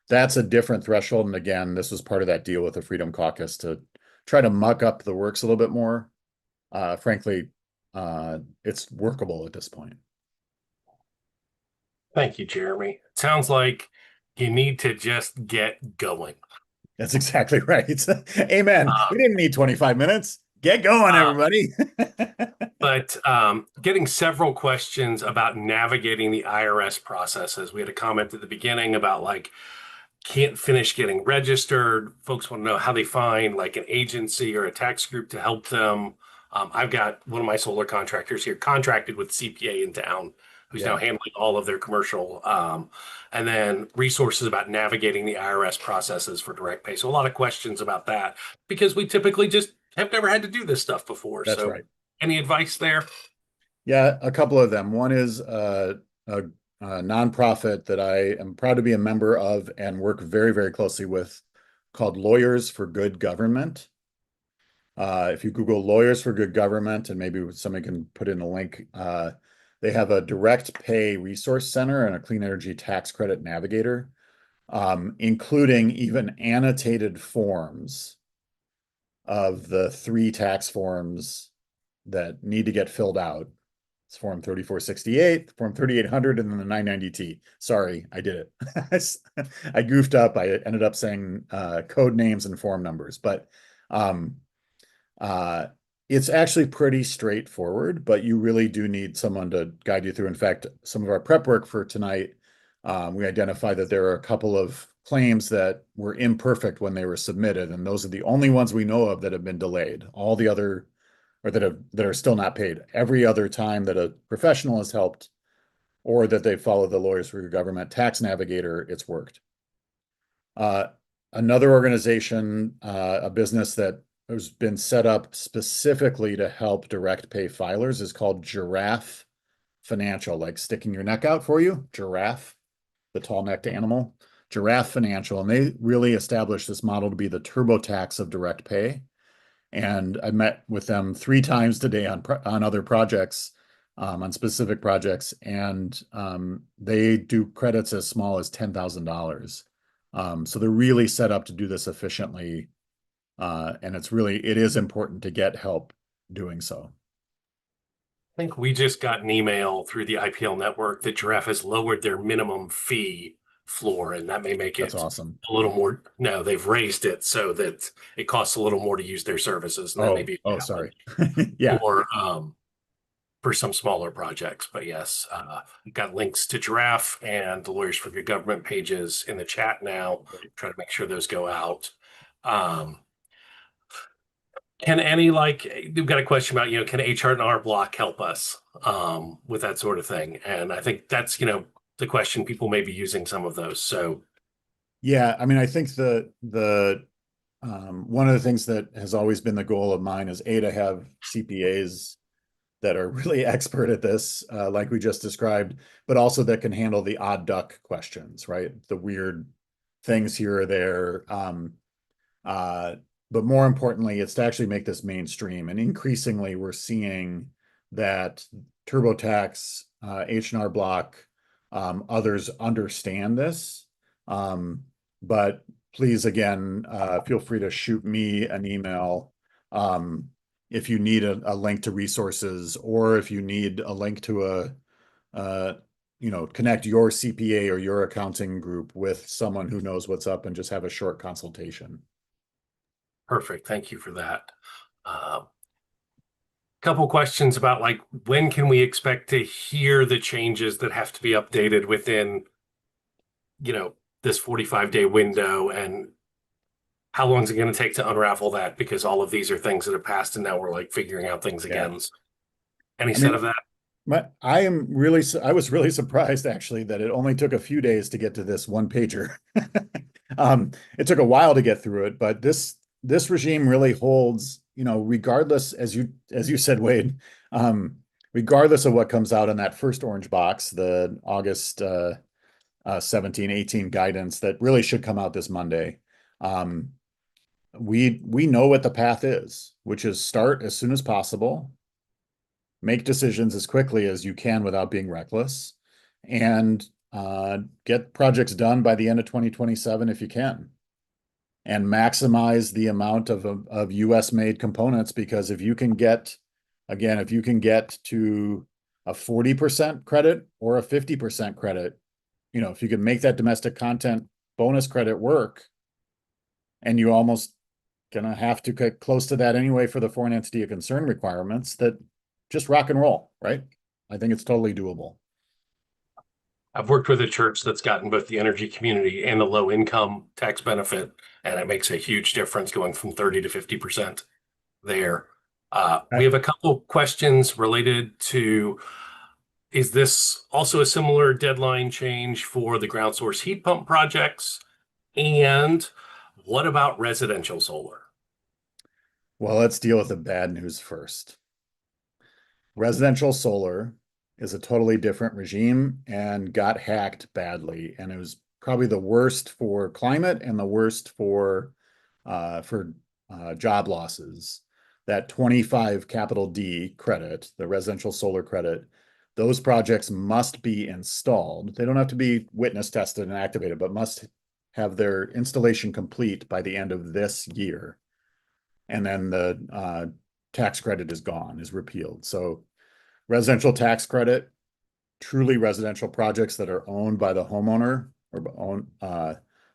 that's a different threshold. And again, this was part of that deal with the Freedom Caucus to try to muck up the works a little bit more. Frankly, it's workable at this point. Thank you, Jeremy. It sounds like you need to just get going. That's exactly right. Amen. We didn't need 25 minutes. Get going, Uh, everybody. but getting several questions about navigating the IRS processes. We had a comment at the beginning about like can't finish getting registered. Folks want to know how they find like an agency or a tax group to help them. I've got one of my solar contractors here contracted with CPA in town who's now Yeah, handling all of their commercial, and then resources about navigating the IRS processes for direct pay. So a lot of questions about that because we typically just have never had to do this stuff before. that's So right. any advice there? Yeah, a couple of them. One is a nonprofit that I am proud to be a member of and work very, very closely with called Lawyers for Good Government. If you Google Lawyers for Good Government, and maybe somebody can put in a link, they have a direct pay resource center and a clean energy tax credit navigator, including even annotated forms of the 3 tax forms that need to get filled out. It's Form 3468, Form 3800, and then the 990T. Sorry, I did it. I goofed up. I ended up saying code names and form numbers, but um, it's actually pretty straightforward, but you really do need someone to guide you through. In fact, some of our prep work for tonight, we identified that there are a couple of claims that were imperfect when they were submitted, and those are the only ones we know of that have been delayed. All the other, or that are still not paid. Every other time that a professional has helped, or that they follow the Lawyers for Your Government tax navigator, it's worked. Another organization, a business that has been set up specifically to help direct pay filers is called Giraffe Financial, like sticking your neck out for you. Giraffe, the tall-necked animal. Giraffe Financial, and they really established this model to be the TurboTax of direct pay. And I met with them 3 times today on other projects, on specific projects, and they do credits as small as $10,000. So they're really set up to do this efficiently, and it is important to get help doing so. I think we just got an email through the IPL network that Giraffe has lowered their minimum fee floor, and that may make That's it awesome. a little more. No, they've raised it so that it costs a little more to use their services, and that may be a Sorry. challenge Yeah, for some smaller projects. But yes, we've got links to Giraffe and the Lawyers for Good Government pages in the chat now. Try to make sure those go out. Can any we've got a question about, can HR&R Block help us with that sort of thing? And I think that's, the question. People may be using some of those. So yeah. I mean, I think the one of the things that has always been the goal of mine is to have CPAs that are really expert at this, like we just described, but also that can handle the odd duck questions, right? The weird things here or there. But more importantly, it's to actually make this mainstream. And increasingly, we're seeing that TurboTax, H&R Block, others understand this. But please, again, feel free to shoot me an email if you need a link to resources, or if you need a link to connect your CPA or your accounting group with someone who knows what's up, and just have a short consultation. perfect. Thank you for that. Couple questions about when can we expect to hear the changes that have to be updated within, this 45-day window, and how long is it going to take to unravel that? Because all of these are things that have passed, and now we're figuring out things again. So any set of that? I was really surprised actually that it only took a few days to get to this one pager. It took a while to get through it, but this regime really holds, regardless, as you said, Wade, regardless of what comes out in that first orange box, the August 17, 18 guidance that really should come out this Monday. We know what the path is, which is start as soon as possible, make decisions as quickly as you can without being reckless, and get projects done by the end of 2027 if you can, and maximize the amount of US made components, because if you can get to a 40% credit or a 50% credit, if you can make that domestic content bonus credit work, and you almost gonna have to get close to that anyway for the foreign entity of concern requirements, that just rock and roll, right? I think it's totally doable. I've worked with a church that's gotten both the energy community and the low income tax benefit, and it makes a huge difference going from 30 to 50% there. We have a couple questions related to, is this also a similar deadline change for the ground source heat pump projects? And what about residential solar? Well, let's deal with the bad news first. Residential solar is a totally different regime and got hacked badly, and it was probably the worst for climate and the worst for job losses. That 25 capital D credit, the residential solar credit, those projects must be installed. They don't have to be witness tested and activated, but must have their installation complete by the end of this year. And then the tax credit is gone, is repealed. So residential tax credit, truly residential projects that are owned by the homeowner or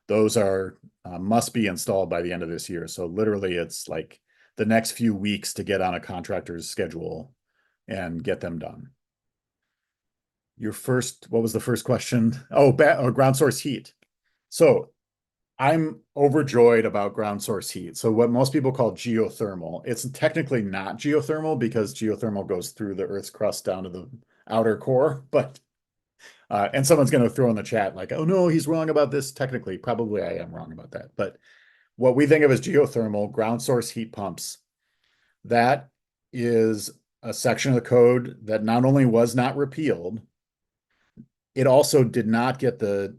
those are must be installed by the end of this year. So literally it's like the next few weeks to get on a contractor's schedule and get them done. What was the first question? Oh, ground source heat. So I'm overjoyed about ground source heat. So what most people call geothermal, it's technically not geothermal because geothermal goes through the Earth's crust down to the outer core, but and someone's going to throw in the chat like, oh no, he's wrong about this. Technically, probably I am wrong about that. But what we think of as geothermal, ground source heat pumps, that is a section of the code that not only was not repealed, it also did not get the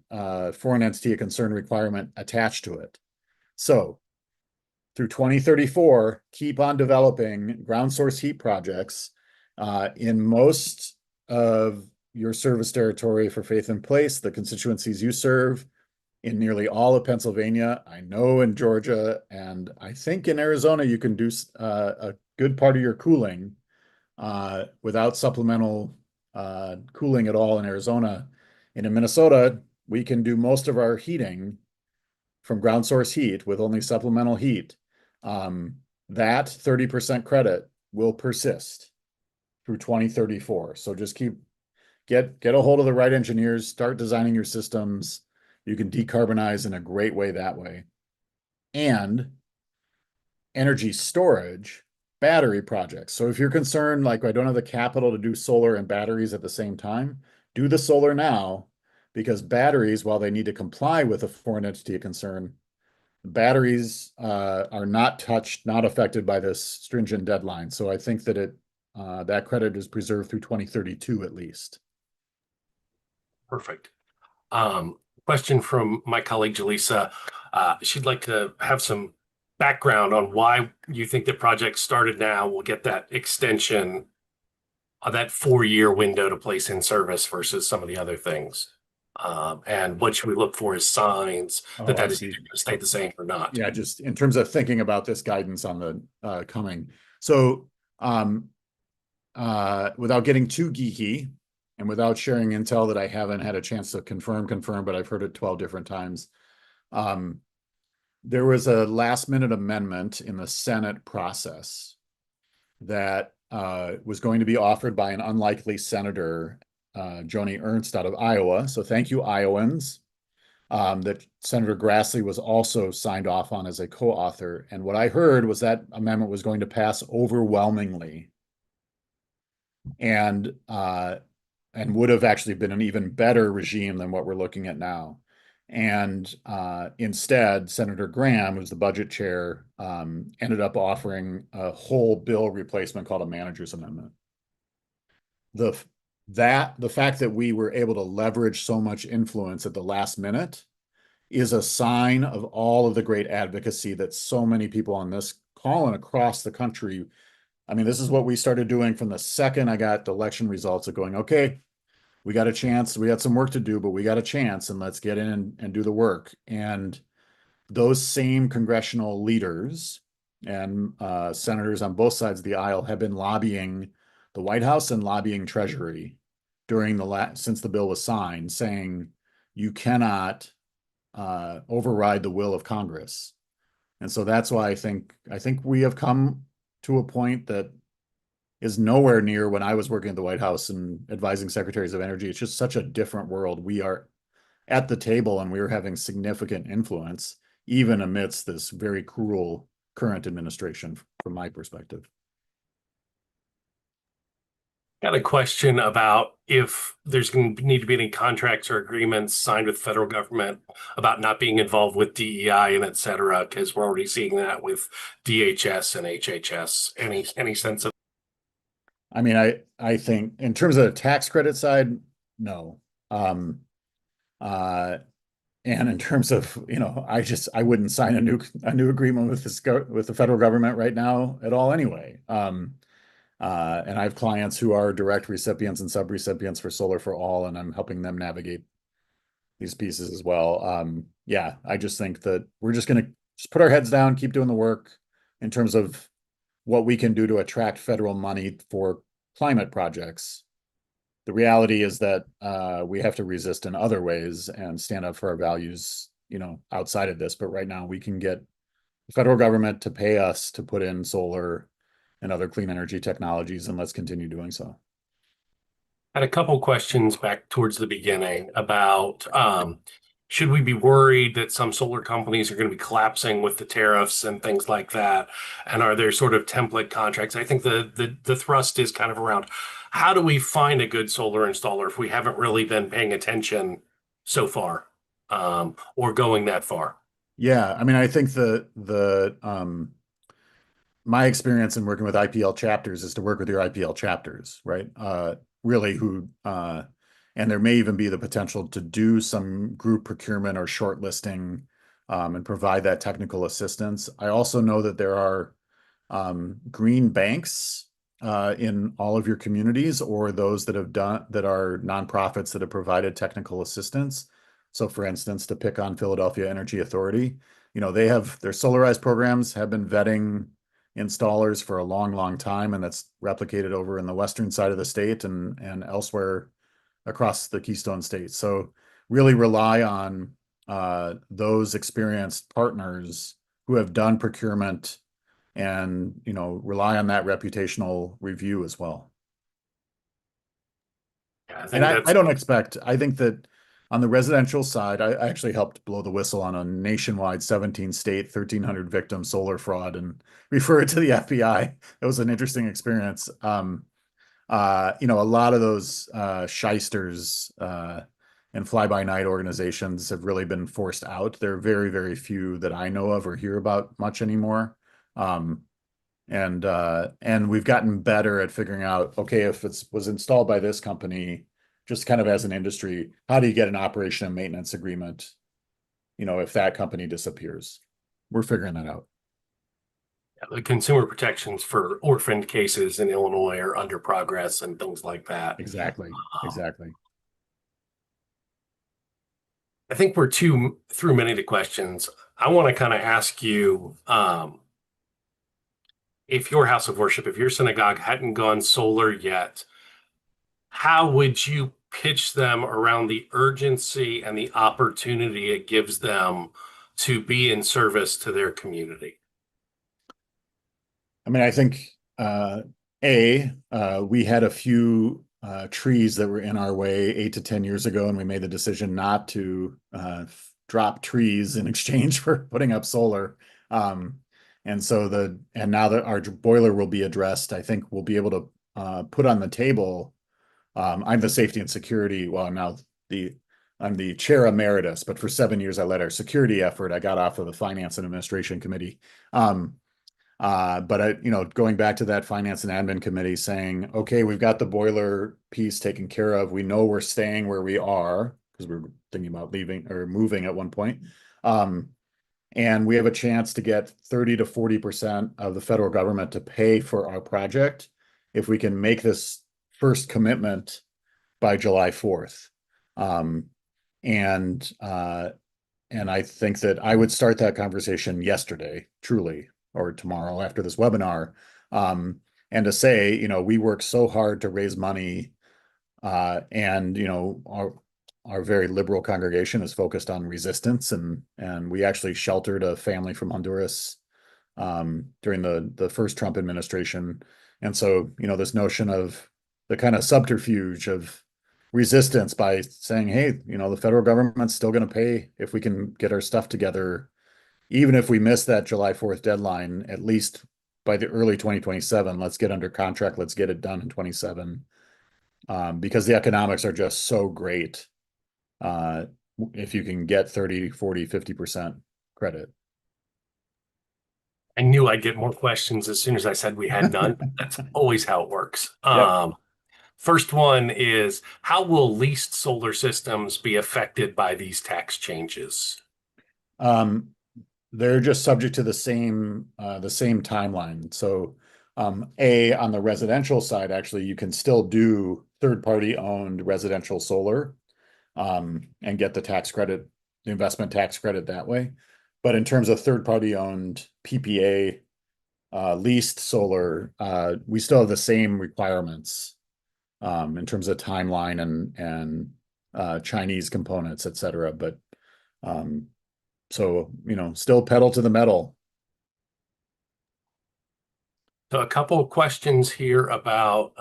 foreign entity of concern requirement attached to it. So through 2034, keep on developing ground source heat projects in most of your service territory for Faith in Place, the constituencies you serve, in nearly all of Pennsylvania. I know in Georgia, and I think in Arizona, you can do a good part of your cooling without supplemental cooling at all in Arizona. And in Minnesota, we can do most of our heating from ground source heat with only supplemental heat. That 30% credit will persist through 2034. So just get a hold of the right engineers, start designing your systems. You can decarbonize in a great way that way. And energy storage, battery projects. So if you're concerned, like I don't have the capital to do solar and batteries at the same time, do the solar now, because batteries, while they need to comply with a foreign entity of concern, batteries are not touched, not affected by this stringent deadline. So I think that that credit is preserved through 2032 at least. Perfect. Question from my colleague Jaleesa. She'd like to have some background on why you think that projects started now will get that extension of that 4-year window to place in service versus some of the other things. And what should we look for as signs that that is either going to stay the same or not? Yeah, just in terms of thinking about this guidance on the coming. So without getting too geeky and without sharing intel that I haven't had a chance to confirm, but I've heard it 12 different times. There was a last minute amendment in the Senate process that was going to be offered by an unlikely senator, Joni Ernst out of Iowa. So thank you, Iowans. That Senator Grassley was also signed off on as a co-author. And what I heard was that amendment was going to pass overwhelmingly and would have actually been an even better regime than what we're looking at now. And instead, Senator Graham, who's the budget chair, ended up offering a whole bill replacement called a manager's amendment. The fact that we were able to leverage so much influence at the last minute is a sign of all of the great advocacy that so many people on this call and across the country. I mean, this is what we started doing from the second I got the election results of going, okay, we got a chance. We got some work to do, but we got a chance, and let's get in and do the work. And those same congressional leaders and senators on both sides of the aisle have been lobbying the White House and lobbying Treasury since the bill was signed, saying you cannot override the will of Congress. And so that's why I think we have come to a point that is nowhere near when I was working at the White House and advising secretaries of energy. It's just such a different world. We are at the table and we're having significant influence, even amidst this very cruel current administration, from my perspective. Got a question about if there's going to need to be any contracts or agreements signed with the federal government about not being involved with DEI and et cetera, because we're already seeing that with DHS and HHS. Any sense of? I mean, I think in terms of the tax credit side, no. And in terms of, I wouldn't sign a new agreement with with the federal government right now at all anyway. And I have clients who are direct recipients and sub-recipients for Solar for All, and I'm helping them navigate these pieces as well. Yeah, I just think that we're just going to just put our heads down, keep doing the work in terms of what we can do to attract federal money for climate projects. The reality is that we have to resist in other ways and stand up for our values, outside of this. But right now we can get the federal government to pay us to put in solar and other clean energy technologies, and let's continue doing so. Had a couple questions back towards the beginning about should we be worried that some solar companies are going to be collapsing with the tariffs and things like that? And are there sort of template contracts? I think the thrust is kind of around how do we find a good solar installer if we haven't really been paying attention so far, or going that far? Yeah, I mean, I think my experience in working with IPL chapters is to work with your IPL chapters, right? Really and there may even be the potential to do some group procurement or shortlisting, and provide that technical assistance. I also know that there are green banks in all of your communities, or those that are nonprofits that have provided technical assistance. So for instance, to pick on Philadelphia Energy Authority, they have their solarized programs have been vetting installers for a long time, and that's replicated over in the western side of the state and elsewhere across the Keystone State. So really rely on those experienced partners who have done procurement, and rely on that reputational review as well. Yeah, I think And I that's don't expect, I think that on the residential side, I actually helped blow the whistle on a nationwide 17 state, 1,300 victim solar fraud and refer it to the FBI. It was an interesting experience. A lot of those shysters and fly-by-night organizations have really been forced out. There are very, very few that I know of or hear about much anymore. And we've gotten better at figuring out, okay, if it was installed by this company, just kind of as an industry, how do you get an operation and maintenance agreement, if that company disappears? We're figuring that out. the consumer protections for orphaned cases in Illinois are under progress and things like that. Exactly. I think we're through many of the questions. I want to kind of ask you, if your house of worship, if your synagogue hadn't gone solar yet, how would you pitch them around the urgency and the opportunity it gives them to be in service to their community? I mean, I think we had a few trees that were in our way 8 to 10 years ago, and we made the decision not to drop trees in exchange for putting up solar. And now that our boiler will be addressed, I think we'll be able to put on the table. I'm the safety and security. Well, I'm the chair emeritus, but for 7 years I led our security effort. I got off of the finance and administration committee. But going back to that finance and admin committee saying, okay, we've got the boiler piece taken care of. We know we're staying where we are because we were thinking about leaving or moving at one point. And we have a chance to get 30 to 40% of the federal government to pay for our project if we can make this first commitment by July 4th. And I think that I would start that conversation yesterday, truly, or tomorrow after this webinar, and to say, we work so hard to raise money, and our very liberal congregation is focused on resistance, and we actually sheltered a family from Honduras during the first Trump administration. And so, this notion of the kind of subterfuge of resistance by saying, hey, the federal government's still going to pay if we can get our stuff together, even if we miss that July 4th deadline, at least by the early 2027, let's get under contract, let's get it done in 27. Because the economics are just so great. If you can get 30, 40, 50% credit. I knew I'd get more questions as soon as I said we had none. That's always how it works. Yep. First one is, how will leased solar systems be affected by these tax changes? They're just subject to the same timeline. So on the residential side, actually, you can still do third-party owned residential solar and get the tax credit, the investment tax credit that way. But in terms of third-party owned PPA leased solar, we still have the same requirements in terms of timeline and Chinese components, et cetera. But so, still pedal to the metal. So a couple of questions here about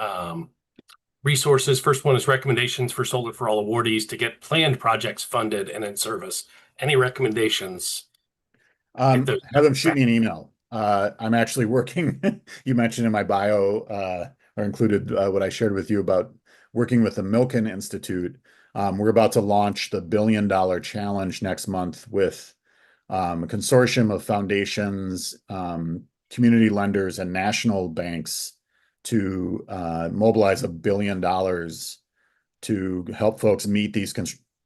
resources. First one is recommendations for Solar for All awardees to get planned projects funded and in service. Any recommendations? Have them shoot me an email. I'm actually working, you mentioned in my bio, or included what I shared with you about working with the Milken Institute. We're about to launch the $1 billion challenge next month with a consortium of foundations, community lenders, and national banks to mobilize $1 billion to help folks meet these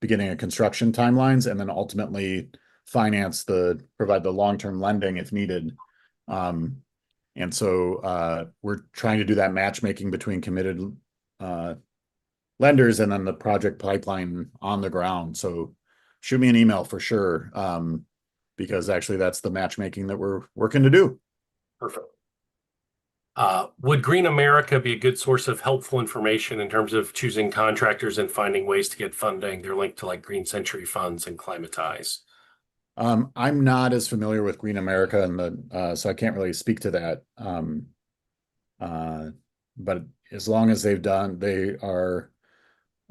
beginning of construction timelines, and then ultimately provide the long-term lending if needed. And so we're trying to do that matchmaking between committed lenders and then the project pipeline on the ground. So shoot me an email for sure, because actually that's the matchmaking that we're working to do. Perfect. Would Green America be a good source of helpful information in terms of choosing contractors and finding ways to get funding? They're linked to like Green Century funds and Climatize. I'm not as familiar with Green America so I can't really speak to that. But as long as they are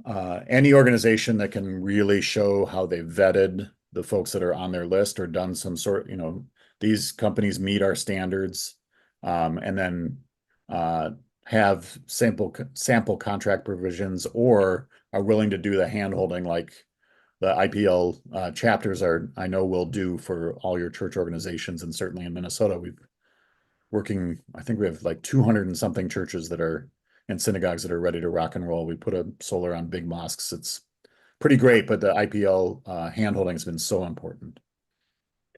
any organization that can really show how they vetted the folks that are on their list or done some sort, these companies meet our standards, and then have sample contract provisions or are willing to do the handholding like the IPL chapters I know will do for all your church organizations. And certainly in Minnesota, I think we have like 200 and something churches and synagogues that are ready to rock and roll. We put a solar on big mosques. It's pretty great, but the IPL handholding has been so important.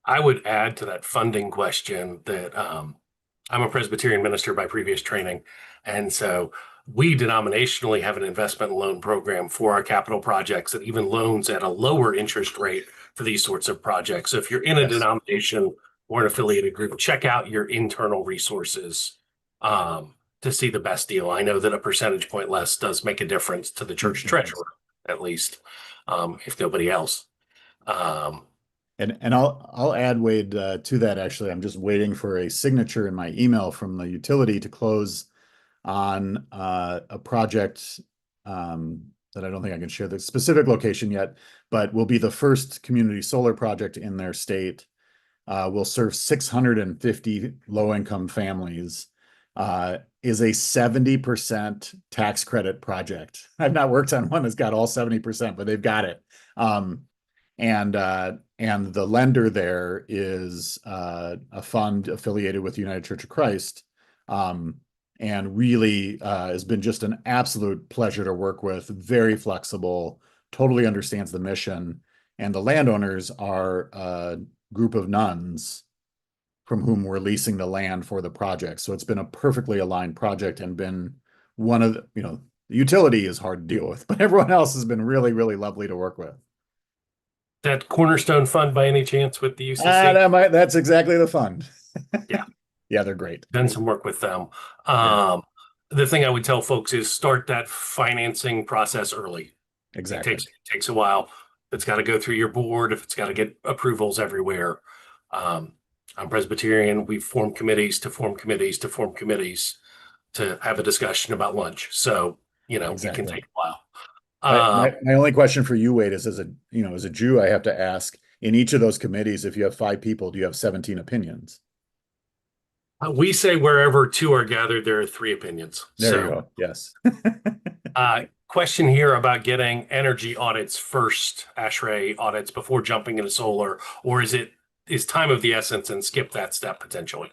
I would add to that funding question that I'm a Presbyterian minister by previous training. And so we denominationally have an investment loan program for our capital projects that even loans at a lower interest rate for these sorts of projects. So if you're in a denomination or an affiliated group, check out your internal resources to see the best deal. I know that a percentage point less does make a difference to the church treasurer, at least, if nobody else. And I'll add, Wade, to that. Actually, I'm just waiting for a signature in my email from the utility to close on a project that I don't think I can share the specific location yet, but will be the first community solar project in their state. Will serve 650 low-income families. Is a 70% tax credit project. I've not worked on one that's got all 70%, but they've got it. And the lender there is a fund affiliated with United Church of Christ, and really has been just an absolute pleasure to work with. Very flexible, totally understands the mission, and the landowners are a group of nuns from whom we're leasing the land for the project. So it's been a perfectly aligned project and been one of the utility is hard to deal with, but everyone else has been really, really lovely to work with. That Cornerstone Fund by any chance with the UCC? That's exactly the fund. Yeah. Yeah, they're great. Done some work with them. Yeah. The thing I would tell folks is start that financing process early. Exactly. It takes a while. It's got to go through your board, if it's got to get approvals everywhere. Um, I'm Presbyterian. We form committees to form committees to form committees to have a discussion about lunch. So, it can Exactly. take a while. My only question for you, Wade, is as a Jew, I have to ask, in each of those committees, if you have 5 people, do you have 17 opinions? We say wherever two are gathered, there are three opinions. There you go. Yes. Question here about getting energy audits first, ASHRAE audits before jumping into solar, or is time of the essence and skip that step potentially?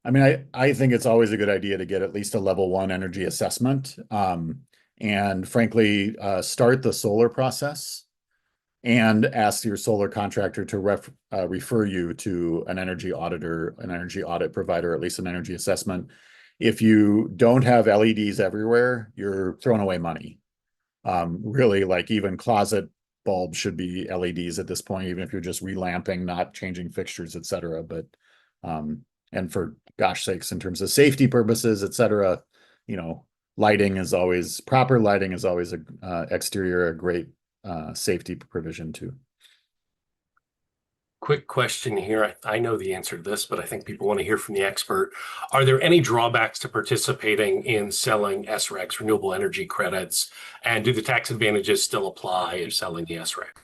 I mean, I think it's always a good idea to get at least a level 1 energy assessment. And frankly, start the solar process and ask your solar contractor to refer you to an energy auditor, an energy audit provider, at least an energy assessment. If you don't have LEDs everywhere, you're throwing away money. Really, like even closet bulbs should be LEDs at this point, even if you're just relamping, not changing fixtures, et cetera. But and for gosh sakes, in terms of safety purposes, et cetera, proper lighting is always exterior a great safety provision too. Quick question here. I know the answer to this, but I think people want to hear from the expert. Are there any drawbacks to participating in selling SRECs, renewable energy credits? And do the tax advantages still apply if selling the SREC?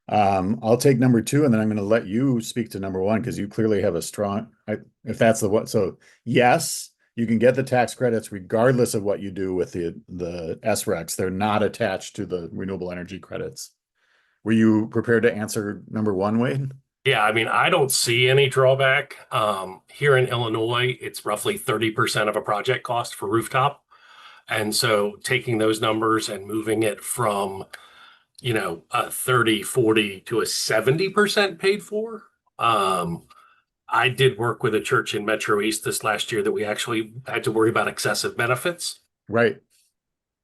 I'll take number 2, and then I'm going to let you speak to number 1 because you clearly have a strong, if that's the one. So yes, you can get the tax credits regardless of what you do with the SRECs. They're not attached to the renewable energy credits. Were you prepared to answer number 1, Wade? Yeah, I mean, I don't see any drawback. Here in Illinois, it's roughly 30% of a project cost for rooftop. And so taking those numbers and moving it from, a 30, 40 to a 70% paid for. I did work with a church in Metro East this last year that we actually had to worry about excessive benefits. Right.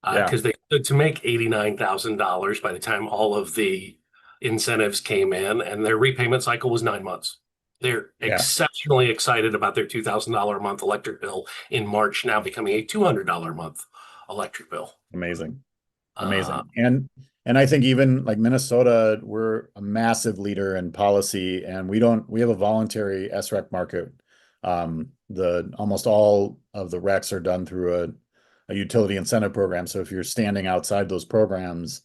Yeah. Because they stood to make $89,000 by the time all of the incentives came in, and their repayment cycle was 9 months. They're exceptionally excited about their $2,000 a month electric bill in March, now becoming a $200 a month electric bill. Amazing. And I think even like Minnesota, we're a massive leader in policy, and we have a voluntary SREC market. Almost all of the RECs are done through a utility incentive program. So if you're standing outside those programs,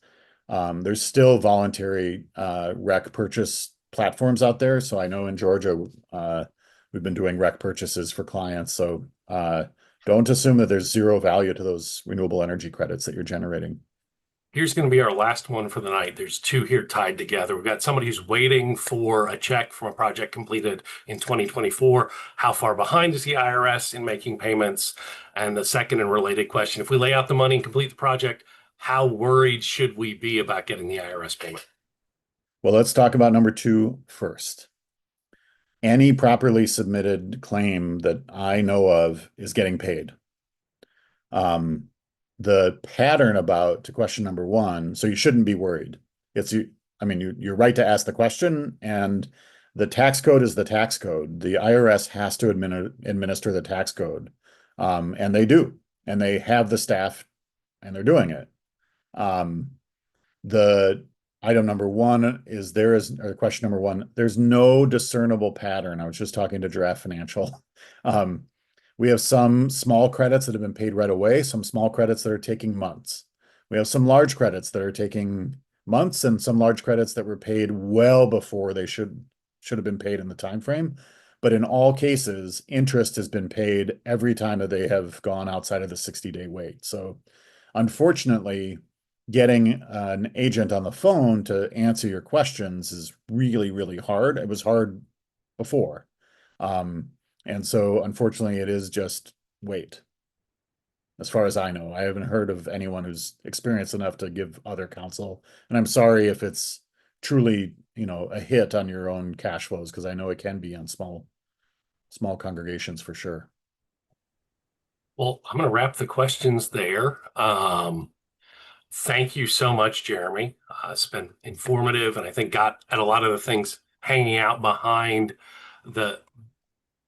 there's still voluntary REC purchase platforms out there. So I know in Georgia, we've been doing REC purchases for clients. So don't assume that there's zero value to those renewable energy credits that you're generating. Here's going to be our last one for the night. There's two here tied together. We've got somebody who's waiting for a check from a project completed in 2024. How far behind is the IRS in making payments? And the second and related question, if we lay out the money and complete the project, how worried should we be about getting the IRS payment? Well, let's talk about number 2 first. Any properly submitted claim that I know of is getting paid. The pattern to question number 1, so you shouldn't be worried. You're right to ask the question, and the tax code is the tax code. The IRS has to administer the tax code, and they do, and they have the staff, and they're doing it. The item number 1 is or question number 1, there's no discernible pattern. I was just talking to Giraffe Financial. We have some small credits that have been paid right away, some small credits that are taking months. We have some large credits that are taking months, and some large credits that were paid well before they should have been paid in the time frame. But in all cases, interest has been paid every time that they have gone outside of the 60-day wait. So unfortunately, getting an agent on the phone to answer your questions is really, really hard. It was hard before. And so unfortunately, it is just wait. As far as I know, I haven't heard of anyone who's experienced enough to give other counsel. And I'm sorry if it's truly, a hit on your own cash flows, because I know it can be on small congregations for sure. Well, I'm going to wrap the questions there. Thank you so much, Jeremy. It's been informative, and I think got at a lot of the things hanging out behind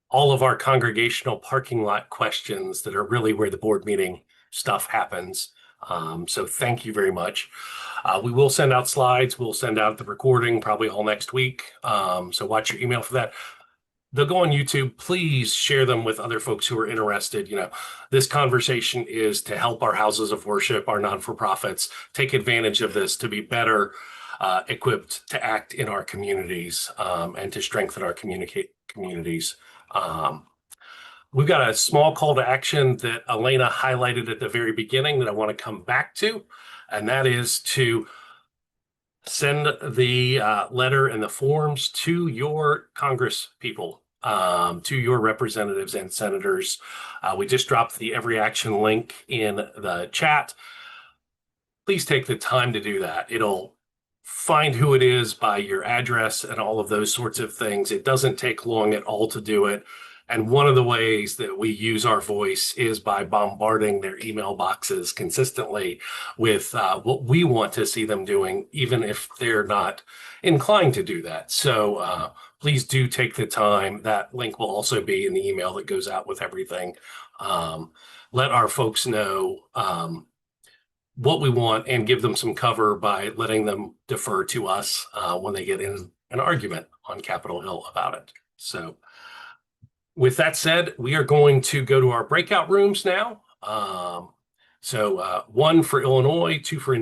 all of our congregational parking lot questions that are really where the board meeting stuff happens. So thank you very much. We will send out slides. We'll send out the recording probably all next week. So watch your email for that. They'll go on YouTube. Please share them with other folks who are interested. This conversation is to help our houses of worship, our non-for-profits, take advantage of this to be better equipped to act in our communities and to strengthen our communities. We've got a small call to action that Elena highlighted at the very beginning that I want to come back to, and that is to send the letter and the forms to your Congress people, to your representatives and senators. We just dropped the Every Action link in the chat. Please take the time to do that. It'll find who it is by your address and all of those sorts of things. It doesn't take long at all to do it. And one of the ways that we use our voice is by bombarding their email boxes consistently with what we want to see them doing, even if they're not inclined to do that. So please do take the time. That link will also be in the email that goes out with everything. Let our folks know what we want and give them some cover by letting them defer to us when they get in an argument on Capitol Hill about it. So with that said, we are going to go to our breakout rooms now. So 1 for Illinois, 2 for